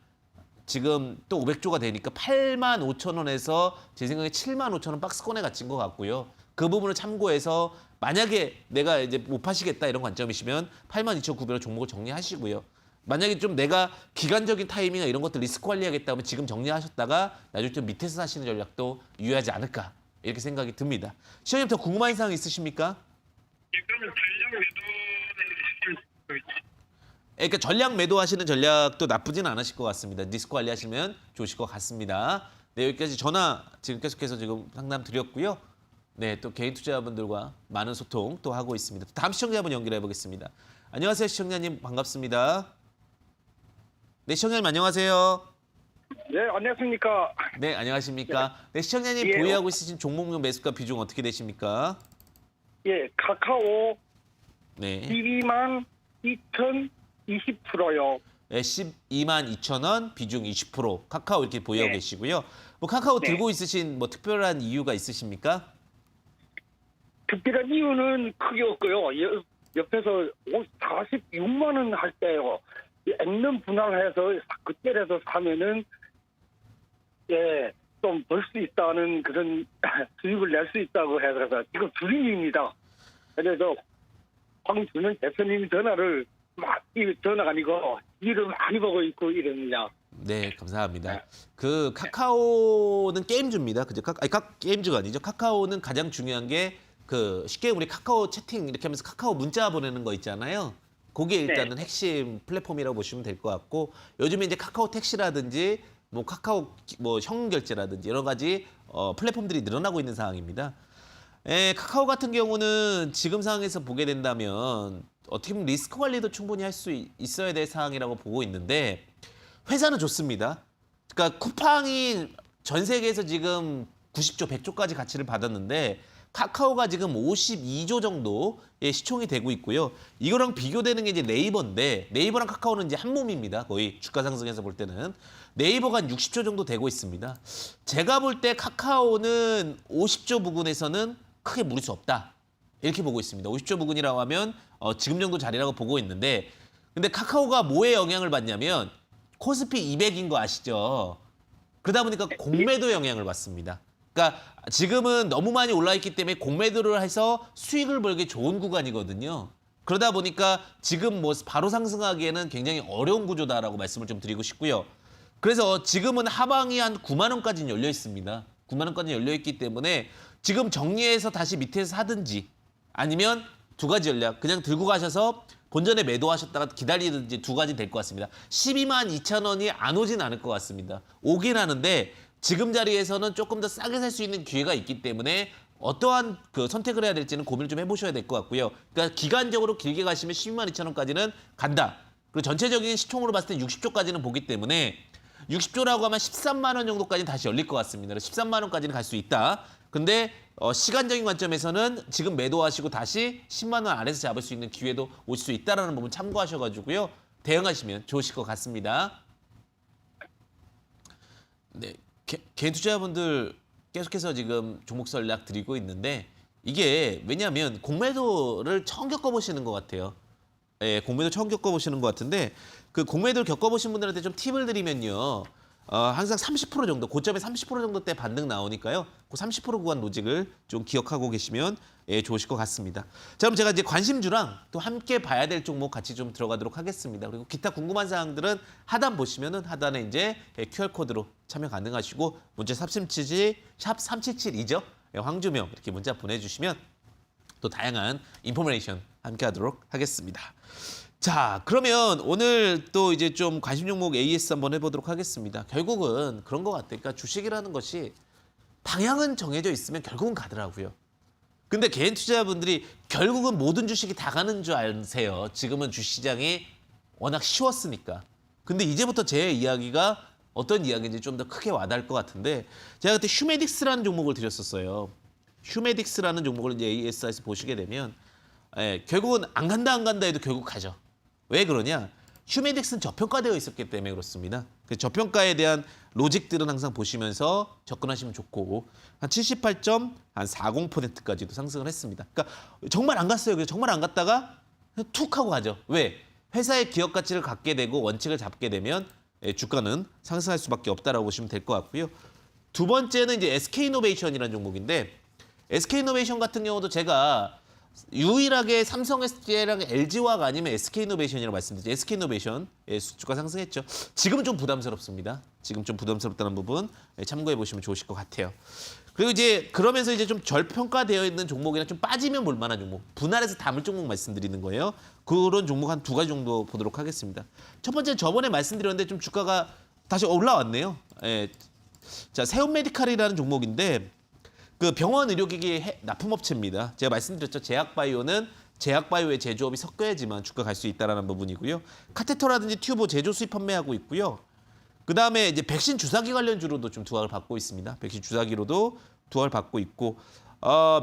지금 또 500조가 되니까 8만 5천 원에서 제 생각에 7만 5천 원 박스권에 갇힌 것 같고요. 그 부분을 참고해서 만약에 내가 이제 못 파시겠다 이런 관점이시면 8만 2,900원 종목을 정리하시고요. 만약에 좀 내가 기간적인 타이밍이나 이런 것들 리스크 관리하겠다 하면 지금 정리하셨다가 나중에 좀 밑에서 사시는 전략도 유효하지 않을까 이렇게 생각이 듭니다. 시장님 더 궁금한 사항 있으십니까? 예, 그러면 전략 매도는 그러니까 전략 매도하시는 전략도 나쁘진 않으실 것 같습니다. 리스크 관리하시면 좋으실 것 같습니다. 네, 여기까지 전화 지금 계속해서 지금 상담 드렸고요. 네, 또 개인 투자자분들과 많은 소통 또 하고 있습니다. 다음 시청자분 연결해 보겠습니다. 안녕하세요, 시청자님 반갑습니다. 네, 시청자님 안녕하세요. 네, 안녕하십니까. 네, 안녕하십니까. 네, 시청자님 예. 보유하고 있으신 종목명 매수가 비중 어떻게 되십니까? 예, 카카오 네, 12만 2,020%요. 네 12만 2천 원, 비중 20%. 카카오 이렇게 보유하고 네. 계시고요. 뭐 카카오 네. 들고 있으신 뭐 특별한 이유가 있으십니까? 특별한 이유는 크게 없고요. 옆에서 46만 원 할 때요. 액면 분할해서 그때라도 사면은 예, 좀 벌 수 있다는 그런 수익을 낼 수 있다고 해서 지금 주림입니다. 그래서 황준현 대표님 전화를 전화가 아니고 일을 많이 보고 있고 이럽니다. 네, 감사합니다. 그 카카오는 게임주입니다. 그죠? 게임주가 아니죠. 카카오는 가장 중요한 게 그 쉽게 우리 카카오 채팅 이렇게 하면서 카카오 문자 보내는 거 있잖아요. 그게 일단은 핵심 플랫폼이라고 보시면 될 것 같고 요즘에 이제 카카오 택시라든지 뭐 카카오 뭐 현금 결제라든지 여러 가지 플랫폼들이 늘어나고 있는 상황입니다. 카카오 같은 경우는 지금 상황에서 보게 된다면 어떻게 보면 리스크 관리도 충분히 할 수 있어야 될 상황이라고 보고 있는데 회사는 좋습니다. 그러니까 쿠팡이 전 세계에서 지금 90조, 100조까지 가치를 받았는데 카카오가 지금 52조 정도의 시총이 되고 있고요. 이거랑 비교되는 게 이제 네이버인데 네이버랑 카카오는 이제 한 몸입니다. 거의 주가 상승해서 볼 때는 네이버가 한 60조 정도 되고 있습니다. 제가 볼 때 카카오는 50조 부근에서는 크게 무리 수 없다. 이렇게 보고 있습니다. 50조 부근이라고 하면 지금 정도 자리라고 보고 있는데 근데 카카오가 뭐에 영향을 받냐면 코스피 200인 거 아시죠? 그러다 보니까 공매도 영향을 받습니다. 그러니까 지금은 너무 많이 올라 있기 때문에 공매도를 해서 수익을 벌기 좋은 구간이거든요. 그러다 보니까 지금 뭐 바로 상승하기에는 굉장히 어려운 구조다라고 말씀을 좀 드리고 싶고요. 그래서 지금은 하방이 한 9만 원까지는 열려 있습니다. 9만 원까지 열려 있기 때문에 지금 정리해서 다시 밑에서 사든지 아니면 두 가지 전략 그냥 들고 가셔서 본전에 매도하셨다가 기다리든지 두 가지 될 것 같습니다. 12만 2천 원이 안 오진 않을 것 같습니다. 오긴 하는데 지금 자리에서는 조금 더 싸게 살 수 있는 기회가 있기 때문에 어떠한 그 선택을 해야 될지는 고민을 좀 해보셔야 될 것 같고요. 그러니까 기간적으로 길게 가시면 12만 2천 원까지는 간다. 그리고 전체적인 시총으로 봤을 때 60조까지는 보기 때문에 60조라고 하면 13만 원 정도까지는 다시 열릴 것 같습니다. 13만 원까지는 갈 수 있다. 근데 시간적인 관점에서는 지금 매도하시고 다시 10만 원 아래에서 잡을 수 있는 기회도 오실 수 있다는 부분 참고하셔가지고요. 대응하시면 좋으실 것 같습니다. 네, 개인 투자자분들 계속해서 지금 종목 전략 드리고 있는데 이게 왜냐하면 공매도를 처음 겪어보시는 것 같아요. 예, 공매도 처음 겪어보시는 것 같은데 그 공매도를 겪어보신 분들한테 좀 팁을 드리면요. 항상 30% 정도, 고점에 30% 정도 때 반등 나오니까요. 그 30% 구간 로직을 좀 기억하고 계시면 좋으실 것 같습니다. 자, 그럼 제가 이제 관심주랑 또 함께 봐야 될 종목 같이 좀 들어가도록 하겠습니다. 그리고 기타 궁금한 사항들은 하단 보시면은 하단에 이제 QR코드로 참여 가능하시고 문자 샵377, 샵 377이죠. 황주명 이렇게 문자 보내주시면 또 다양한 인포메이션 함께 하도록 하겠습니다. 자, 그러면 오늘 또 이제 좀 관심 종목 AS 한번 해보도록 하겠습니다. 결국은 그런 것 같아요. 그러니까 주식이라는 것이 방향은 정해져 있으면 결국은 가더라고요. 근데 개인 투자자분들이 결국은 모든 주식이 다 가는 줄 아세요. 지금은 주시장이 워낙 쉬웠으니까. 근데 이제부터 제 이야기가 어떤 이야기인지 좀 더 크게 와닿을 것 같은데 제가 그때 휴메딕스라는 종목을 드렸었어요. 휴메딕스라는 종목을 이제 AS에서 보시게 되면 결국은 안 간다 해도 결국 가죠. 왜 그러냐? 휴메딕스는 저평가되어 있었기 때문에 그렇습니다. 그 저평가에 대한 로직들은 항상 보시면서 접근하시면 좋고 한 78.40%까지도 상승을 했습니다. 그러니까 정말 안 갔어요. 그래서 정말 안 갔다가 툭 하고 가죠. 왜? 회사의 기업 가치를 갖게 되고 원칙을 잡게 되면 주가는 상승할 수밖에 없다라고 보시면 될 것 같고요. 두 번째는 이제 SK이노베이션이라는 종목인데 SK이노베이션 같은 경우도 제가 유일하게 삼성 SDI랑 LG화가 아니면 SK이노베이션이라고 말씀드렸죠. SK이노베이션 주가 상승했죠. 지금은 좀 부담스럽습니다. 지금 좀 부담스럽다는 부분 참고해 보시면 좋으실 것 같아요. 그리고 이제 그러면서 이제 좀 절평가되어 있는 종목이나 좀 빠지면 볼 만한 종목, 분할해서 담을 종목 말씀드리는 거예요. 그런 종목 한 두 가지 정도 보도록 하겠습니다. 첫 번째 저번에 말씀드렸는데 좀 주가가 다시 올라왔네요. 자, 세온메디칼이라는 종목인데 그 병원 의료기기 납품업체입니다. 제가 말씀드렸죠. 제약바이오는 제약바이오의 제조업이 섞여야지만 주가 갈 수 있다는 부분이고요. 카테터라든지 튜브 제조 수입 판매하고 있고요. 그다음에 이제 백신 주사기 관련주로도 좀 두각을 받고 있습니다. 백신 주사기로도 두각을 받고 있고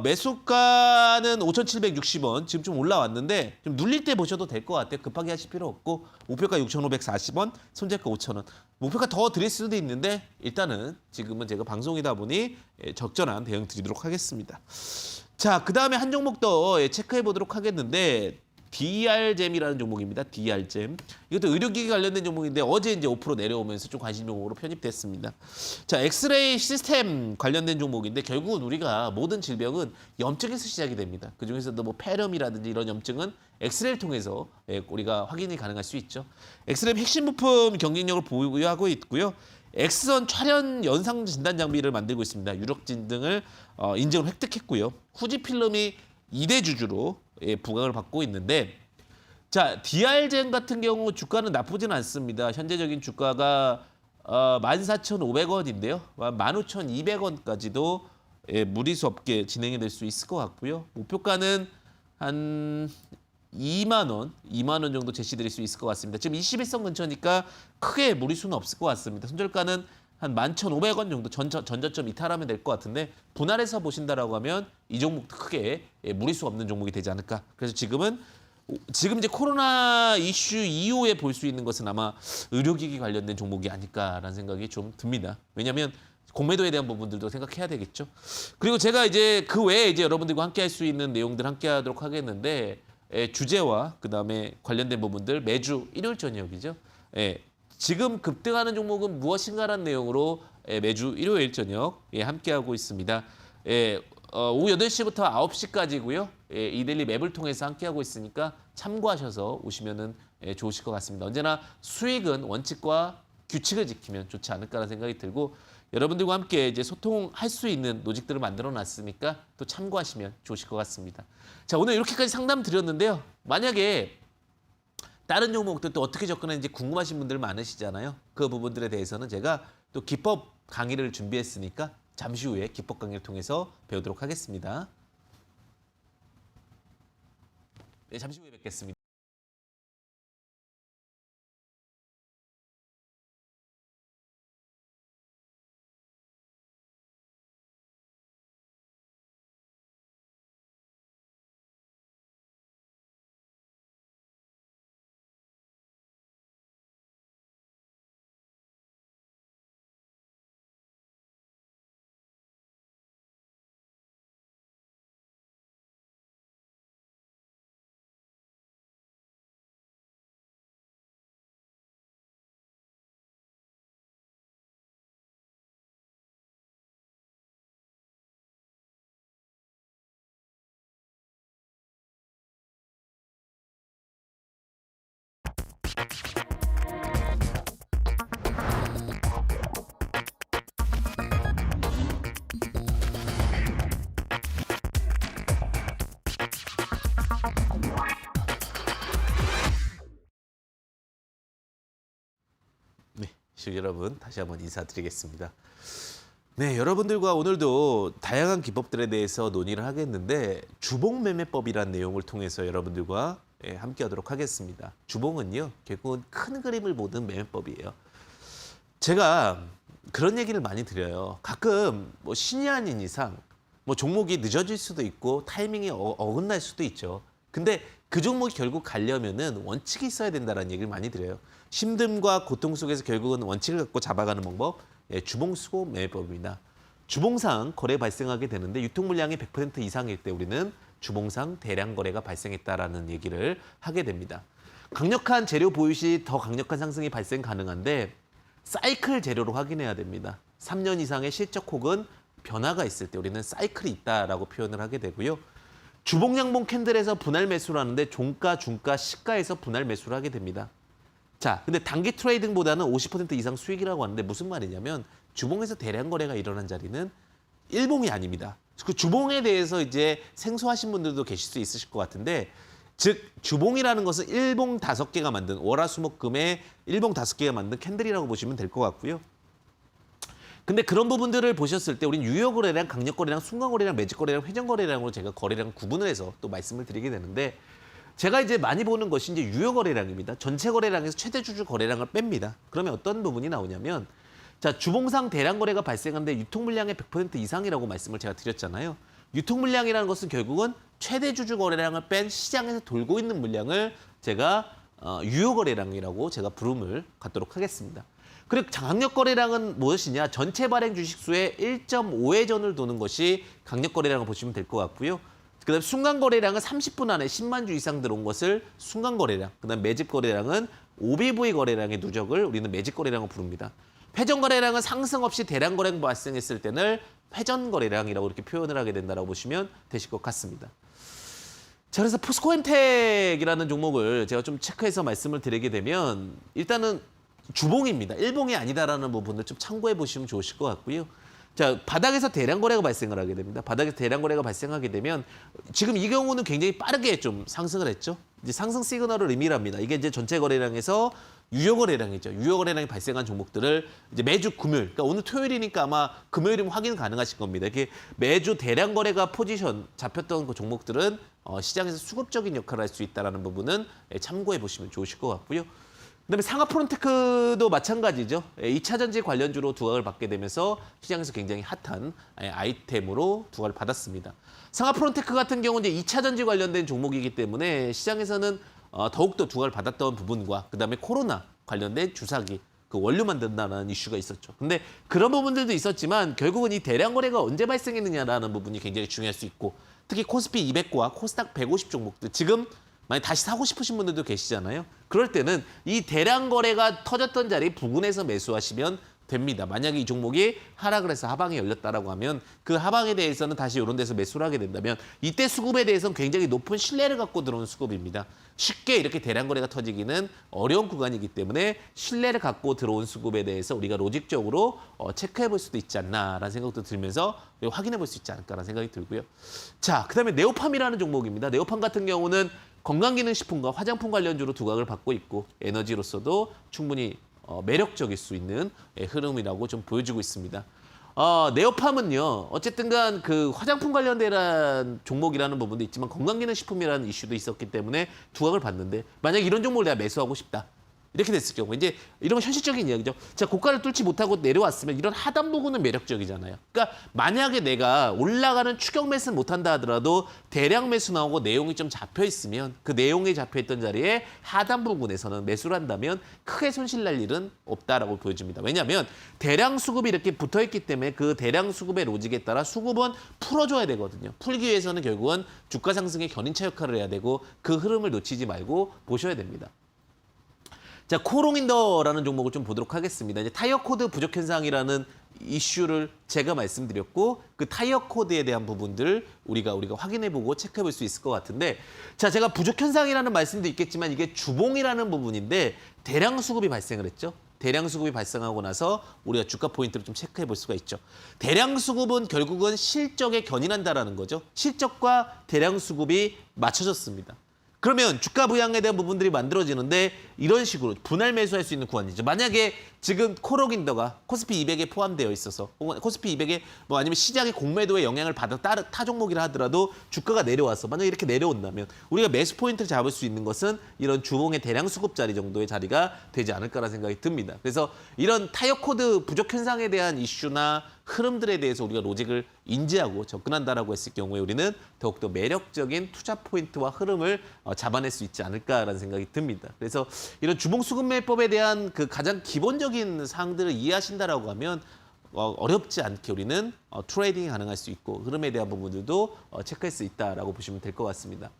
매수가는 5,760원 지금 좀 올라왔는데 좀 눌릴 때 보셔도 될 것 같아요. 급하게 하실 필요 없고 목표가 6,540원, 손절가 5,000원. 목표가 더 드릴 수도 있는데 일단은 지금은 제가 방송이다 보니 적절한 대응 드리도록 하겠습니다. 자, 그다음에 한 종목 더 체크해 보도록 하겠는데 DR잼이라는 종목입니다. DR잼. 이것도 의료기기 관련된 종목인데 어제 이제 5% 내려오면서 좀 관심 종목으로 편입됐습니다. 자, 엑스레이 시스템 관련된 종목인데 결국은 우리가 모든 질병은 염증에서 시작이 됩니다. 그중에서도 뭐 폐렴이라든지 이런 염증은 엑스레이를 통해서 우리가 확인이 가능할 수 있죠. 엑스레이 핵심 부품 경쟁력을 보유하고 있고요. 엑스선 촬영 연상 진단 장비를 만들고 있습니다. 유력진 등을 인증을 획득했고요. 후지필름이 2대 주주로 부각을 받고 있는데 자, DR젠 같은 경우 주가는 나쁘진 않습니다. 현재적인 주가가 14,500원인데요. 15,200원까지도 무리수 없게 진행이 될 수 있을 것 같고요. 목표가는 한 2만 원 정도 제시드릴 수 있을 것 같습니다. 지금 21선 근처니까 크게 무리수는 없을 것 같습니다. 손절가는 한 11,500원 정도 전저점 이탈하면 될 것 같은데 분할해서 보신다라고 하면 이 종목도 크게 무리수 없는 종목이 되지 않을까. 그래서 지금 이제 코로나 이슈 이후에 볼 수 있는 것은 아마 의료기기 관련된 종목이 아닐까라는 생각이 좀 듭니다. 왜냐하면 공매도에 대한 부분들도 생각해야 되겠죠. 그리고 제가 이제 그 외에 이제 여러분들과 함께 할 수 있는 내용들 함께 하도록 하겠는데 주제와 그다음에 관련된 부분들 매주 일요일 저녁이죠. 지금 급등하는 종목은 무엇인가라는 내용으로 매주 일요일 저녁 함께하고 있습니다. 오후 8시부터 9시까지고요. 이데일리 맵을 통해서 함께하고 있으니까 참고하셔서 오시면 좋으실 것 같습니다. 언제나 수익은 원칙과 규칙을 지키면 좋지 않을까라는 생각이 들고 여러분들과 함께 이제 소통할 수 있는 노직들을 만들어 놨으니까 또 참고하시면 좋으실 것 같습니다. 자, 오늘 이렇게까지 상담 드렸는데요. 만약에 다른 종목들 또 어떻게 접근하는지 궁금하신 분들 많으시잖아요. 그 부분들에 대해서는 제가 또 기법 강의를 준비했으니까 잠시 후에 기법 강의를 통해서 배우도록 하겠습니다. 네, 잠시 후에 뵙겠습니다. 여러분 다시 한번 인사드리겠습니다. 네, 여러분들과 오늘도 다양한 기법들에 대해서 논의를 하겠는데 주봉매매법이라는 내용을 통해서 여러분들과 함께하도록 하겠습니다. 주봉은요, 결국은 큰 그림을 보는 매매법이에요. 제가 그런 얘기를 많이 드려요. 가끔 뭐 신이 아닌 이상 뭐 종목이 늦어질 수도 있고 타이밍이 어긋날 수도 있죠. 근데 그 종목이 결국 가려면은 원칙이 있어야 된다는 얘기를 많이 드려요. 힘듦과 고통 속에서 결국은 원칙을 갖고 잡아가는 방법, 주봉수고 매매법입니다. 주봉상 거래 발생하게 되는데 유통 물량이 100% 이상일 때 우리는 주봉상 대량 거래가 발생했다라는 얘기를 하게 됩니다. 강력한 재료 보유 시 더 강력한 상승이 발생 가능한데 사이클 재료로 확인해야 됩니다. 3년 이상의 실적 혹은 변화가 있을 때 우리는 사이클이 있다라고 표현을 하게 되고요. 주봉양봉 캔들에서 분할 매수를 하는데 종가, 중가, 시가에서 분할 매수를 하게 됩니다. 자, 근데 단기 트레이딩보다는 50% 이상 수익이라고 하는데 무슨 말이냐면 주봉에서 대량 거래가 일어난 자리는 일봉이 아닙니다. 그 주봉에 대해서 이제 생소하신 분들도 계실 수 있으실 것 같은데 즉 주봉이라는 것은 일봉 5개가 만든 월화수목금의 일봉 5개가 만든 캔들이라고 보시면 될 것 같고요. 근데 그런 부분들을 보셨을 때 우린 유효거래량, 강력거래량, 순간거래량, 매직거래량, 회전거래량으로 제가 거래량 구분을 해서 또 말씀을 드리게 되는데 제가 이제 많이 보는 것이 이제 유효거래량입니다. 전체 거래량에서 최대 주주 거래량을 뺍니다. 그러면 어떤 부분이 나오냐면 자, 주봉상 대량 거래가 발생하는데 유통 물량의 100% 이상이라고 말씀을 제가 드렸잖아요. 유통 물량이라는 것은 결국은 최대 주주 거래량을 뺀 시장에서 돌고 있는 물량을 제가 유효 거래량이라고 제가 부름을 갖도록 하겠습니다. 그리고 강력 거래량은 무엇이냐? 전체 발행 주식 수의 1.5회 전을 도는 것이 강력 거래량을 보시면 될 것 같고요. 그다음 순간 거래량은 30분 안에 10만 주 이상 들어온 것을 순간 거래량. 그다음 매집 거래량은 OBV 거래량의 누적을 우리는 매집 거래량으로 부릅니다. 회전 거래량은 상승 없이 대량 거래가 발생했을 때는 회전 거래량이라고 이렇게 표현을 하게 된다고 보시면 되실 것 같습니다. 자, 그래서 포스코엔텍이라는 종목을 제가 좀 체크해서 말씀을 드리게 되면 일단은 주봉입니다. 일봉이 아니다라는 부분을 좀 참고해 보시면 좋으실 것 같고요. 자, 바닥에서 대량 거래가 발생을 하게 됩니다. 바닥에서 대량 거래가 발생하게 되면 지금 이 경우는 굉장히 빠르게 좀 상승을 했죠. 이제 상승 시그널을 의미합니다. 이게 이제 전체 거래량에서 유효 거래량이죠. 유효 거래량이 발생한 종목들을 이제 매주 금요일, 그러니까 오늘 토요일이니까 아마 금요일이면 확인 가능하실 겁니다. 이렇게 매주 대량 거래가 포지션 잡혔던 그 종목들은 시장에서 수급적인 역할을 할 수 있다는 부분은 참고해 보시면 좋으실 것 같고요. 그다음에 상하프론테크도 마찬가지죠. 2차 전지 관련주로 두각을 받게 되면서 시장에서 굉장히 핫한 아이템으로 두각을 받았습니다. 상하프론테크 같은 경우는 이제 2차 전지 관련된 종목이기 때문에 시장에서는 더욱더 두각을 받았던 부분과 그다음에 코로나 관련된 주사기, 그 원료 만든다는 이슈가 있었죠. 근데 그런 부분들도 있었지만 결국은 이 대량 거래가 언제 발생했느냐라는 부분이 굉장히 중요할 수 있고 특히 코스피 200과 코스닥 150 종목들 지금 만약 다시 사고 싶으신 분들도 계시잖아요. 그럴 때는 이 대량 거래가 터졌던 자리 부근에서 매수하시면 됩니다. 만약에 이 종목이 하락을 해서 하방이 열렸다라고 하면 그 하방에 대해서는 다시 이런 데서 매수를 하게 된다면 이때 수급에 대해서는 굉장히 높은 신뢰를 갖고 들어온 수급입니다. 쉽게 이렇게 대량 거래가 터지기는 어려운 구간이기 때문에 신뢰를 갖고 들어온 수급에 대해서 우리가 로직적으로 체크해 볼 수도 있지 않나라는 생각도 들면서 확인해 볼 수 있지 않을까라는 생각이 들고요. 자, 그다음에 네오팜이라는 종목입니다. 네오팜 같은 경우는 건강기능식품과 화장품 관련주로 두각을 받고 있고 에너지로서도 충분히 매력적일 수 있는 흐름이라고 좀 보여주고 있습니다. 네오팜은요, 어쨌든 간 그 화장품 관련된 종목이라는 부분도 있지만 건강기능식품이라는 이슈도 있었기 때문에 두각을 받는데 만약 이런 종목을 내가 매수하고 싶다. 이렇게 됐을 경우 이제 이런 건 현실적인 이야기죠. 자, 고가를 뚫지 못하고 내려왔으면 이런 하단 부분은 매력적이잖아요. 그러니까 만약에 내가 올라가는 추격 매수는 못한다 하더라도 대량 매수 나오고 내용이 좀 잡혀 있으면 그 내용이 잡혀 있던 자리에 하단 부분에서는 매수를 한다면 크게 손실 날 일은 없다라고 보여집니다. 왜냐하면 대량 수급이 이렇게 붙어 있기 때문에 그 대량 수급의 로직에 따라 수급은 풀어줘야 되거든요. 풀기 위해서는 결국은 주가 상승의 견인차 역할을 해야 되고 그 흐름을 놓치지 말고 보셔야 됩니다. 자, 코롱인더라는 종목을 좀 보도록 하겠습니다. 이제 타이어 코드 부족 현상이라는 이슈를 제가 말씀드렸고 그 타이어 코드에 대한 부분들 우리가 확인해보고 체크해볼 수 있을 것 같은데 자, 제가 부족 현상이라는 말씀도 있겠지만 이게 주봉이라는 부분인데 대량 수급이 발생을 했죠. 대량 수급이 발생하고 나서 우리가 주가 포인트를 좀 체크해 볼 수가 있죠. 대량 수급은 결국은 실적에 견인한다라는 거죠. 실적과 대량 수급이 맞춰졌습니다. 그러면 주가 부양에 대한 부분들이 만들어지는데 이런 식으로 분할 매수할 수 있는 구간이죠. 만약에 지금 코러긴더가 코스피 200에 포함되어 있어서 혹은 코스피 200에 뭐 아니면 시장의 공매도의 영향을 받아 다른 타 종목이라 하더라도 주가가 내려와서 만약에 이렇게 내려온다면 우리가 매수 포인트를 잡을 수 있는 것은 이런 주봉의 대량 수급 자리 정도의 자리가 되지 않을까라는 생각이 듭니다. 그래서 이런 타이어 코드 부족 현상에 대한 이슈나 흐름들에 대해서 우리가 로직을 인지하고 접근한다라고 했을 경우에 우리는 더욱더 매력적인 투자 포인트와 흐름을 잡아낼 수 있지 않을까라는 생각이 듭니다. 그래서 이런 주봉 수급매법에 대한 그 가장 기본적인 사항들을 이해하신다라고 하면 어렵지 않게 우리는 트레이딩이 가능할 수 있고 흐름에 대한 부분들도 체크할 수 있다라고 보시면 될 것 같습니다.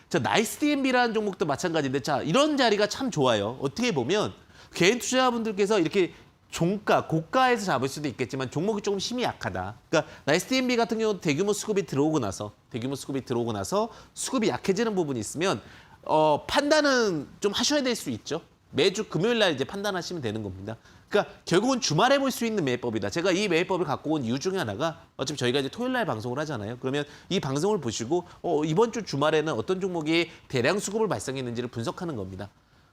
자, 나이스 DNB라는 종목도 마찬가지인데 자, 이런 자리가 참 좋아요. 어떻게 보면 개인 투자자분들께서 이렇게 종가, 고가에서 잡을 수도 있겠지만 종목이 조금 힘이 약하다. 그러니까 나이스 DNB 같은 경우도 대규모 수급이 들어오고 나서 수급이 약해지는 부분이 있으면 판단은 좀 하셔야 될 수 있죠. 매주 금요일 날 이제 판단하시면 되는 겁니다. 그러니까 결국은 주말에 볼 수 있는 매매법이다. 제가 이 매매법을 갖고 온 이유 중에 하나가 어차피 저희가 이제 토요일 날 방송을 하잖아요. 그러면 이 방송을 보시고 이번 주 주말에는 어떤 종목이 대량 수급을 발생했는지를 분석하는 겁니다.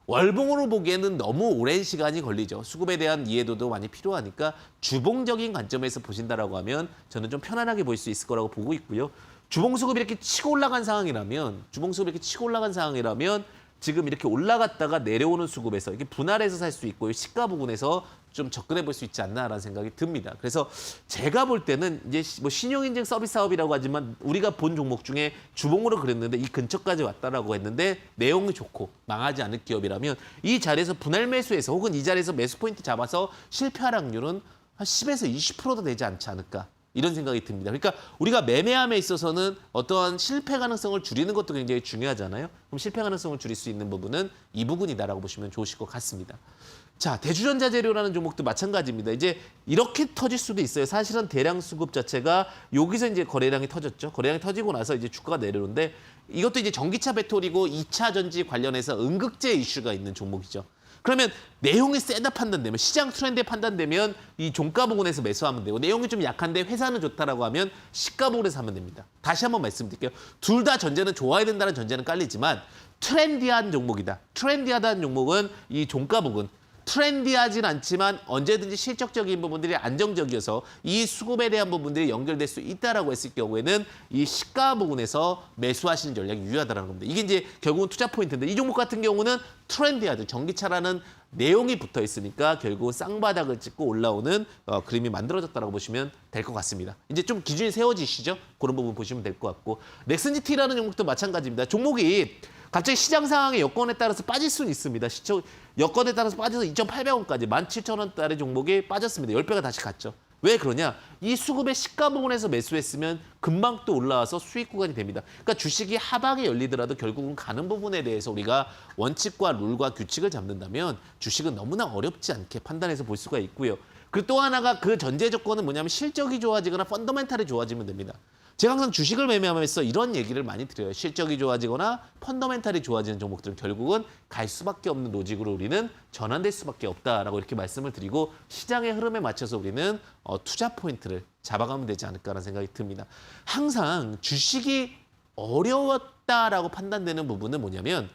월봉으로 보기에는 너무 오랜 시간이 걸리죠. 수급에 대한 이해도도 많이 필요하니까 주봉적인 관점에서 보신다라고 하면 저는 좀 편안하게 볼 수 있을 거라고 보고 있고요. 주봉 수급이 이렇게 치고 올라간 상황이라면 지금 이렇게 올라갔다가 내려오는 수급에서 이렇게 분할해서 살 수 있고 시가 부분에서 좀 접근해 볼 수 있지 않나라는 생각이 듭니다. 그래서 제가 볼 때는 이제 뭐 신용인증 서비스 사업이라고 하지만 우리가 본 종목 중에 주봉으로 그랬는데 이 근처까지 왔다라고 했는데 내용이 좋고 망하지 않을 기업이라면 이 자리에서 분할 매수해서 혹은 이 자리에서 매수 포인트 잡아서 실패할 확률은 한 10에서 20%도 되지 않지 않을까. 이런 생각이 듭니다. 그러니까 우리가 매매함에 있어서는 어떠한 실패 가능성을 줄이는 것도 굉장히 중요하잖아요. 그럼 실패 가능성을 줄일 수 있는 부분은 이 부분이다라고 보시면 좋으실 것 같습니다. 자, 대주전자 재료라는 종목도 마찬가지입니다. 이제 이렇게 터질 수도 있어요. 사실은 대량 수급 자체가 여기서 이제 거래량이 터졌죠. 거래량이 터지고 나서 이제 주가가 내려오는데 이것도 이제 전기차 배터리고 2차 전지 관련해서 응급제 이슈가 있는 종목이죠. 그러면 내용이 세다 판단되면 시장 트렌드에 판단되면 이 종가 부분에서 매수하면 되고 내용이 좀 약한데 회사는 좋다라고 하면 시가 부분에서 하면 됩니다. 다시 한번 말씀드릴게요. 둘 다 전제는 좋아야 된다는 전제는 깔리지만 트렌디한 종목이다. 트렌디하다는 종목은 이 종가 부분 트렌디하진 않지만 언제든지 실적적인 부분들이 안정적이어서 이 수급에 대한 부분들이 연결될 수 있다라고 했을 경우에는 이 시가 부분에서 매수하시는 전략이 유효하다는 겁니다. 이게 이제 결국은 투자 포인트인데 이 종목 같은 경우는 트렌디하죠. 전기차라는 내용이 붙어 있으니까 결국은 쌍바닥을 찍고 올라오는 그림이 만들어졌다고 보시면 될 것 같습니다. 이제 좀 기준이 세워지시죠? 그런 부분 보시면 될 것 같고 넥슨GT라는 종목도 마찬가지입니다. 종목이 갑자기 시장 상황의 여건에 따라서 빠질 수는 있습니다. 여건에 따라서 빠져서 2,800원까지 17,000원짜리 종목이 빠졌습니다. 10배가 다시 갔죠. 왜 그러냐? 이 수급의 시가 부분에서 매수했으면 금방 또 올라와서 수익 구간이 됩니다. 그러니까 주식이 하방에 열리더라도 결국은 가는 부분에 대해서 우리가 원칙과 룰과 규칙을 잡는다면 주식은 너무나 어렵지 않게 판단해서 볼 수가 있고요. 그리고 또 하나가 그 전제 조건은 뭐냐면 실적이 좋아지거나 펀더멘탈이 좋아지면 됩니다. 제가 항상 주식을 매매하면서 이런 얘기를 많이 드려요. 실적이 좋아지거나 펀더멘탈이 좋아지는 종목들은 결국은 갈 수밖에 없는 로직으로 우리는 전환될 수밖에 없다라고 이렇게 말씀을 드리고 시장의 흐름에 맞춰서 우리는 투자 포인트를 잡아가면 되지 않을까라는 생각이 듭니다. 항상 주식이 어려웠다라고 판단되는 부분은 뭐냐면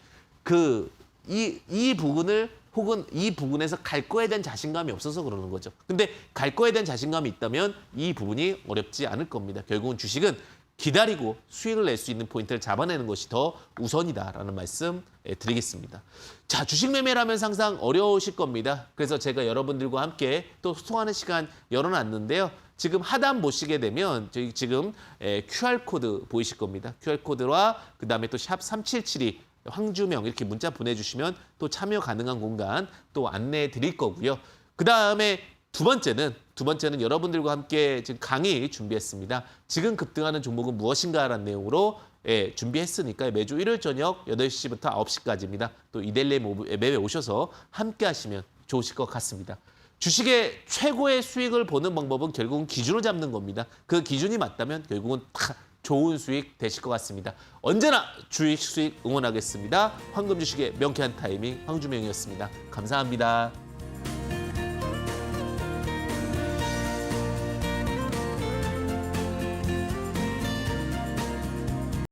이 부분을 혹은 이 부분에서 갈 거에 대한 자신감이 없어서 그러는 거죠. 근데 갈 거에 대한 자신감이 있다면 이 부분이 어렵지 않을 겁니다. 결국은 주식은 기다리고 수익을 낼 수 있는 포인트를 잡아내는 것이 더 우선이다라는 말씀 드리겠습니다. 자, 주식 매매를 하면서 항상 어려우실 겁니다. 그래서 제가 여러분들과 함께 또 소통하는 시간 열어놨는데요. 지금 하단 보시게 되면 저희 지금 QR코드 보이실 겁니다. QR코드와 그다음에 또 샵 3772 황주명 이렇게 문자 보내주시면 또 참여 가능한 공간 또 안내해 드릴 거고요. 그다음에 두 번째는 여러분들과 함께 지금 강의 준비했습니다. 지금 급등하는 종목은 무엇인가라는 내용으로 준비했으니까 매주 일요일 저녁 8시부터 9시까지입니다. 또 이데일리 매매 오셔서 함께 하시면 좋으실 것 같습니다. 주식의 최고의 수익을 보는 방법은 결국은 기준을 잡는 겁니다. 그 기준이 맞다면 결국은 좋은 수익 되실 것 같습니다. 언제나 주식 수익 응원하겠습니다. 황금 주식의 명쾌한 타이밍 황주명이었습니다. 감사합니다.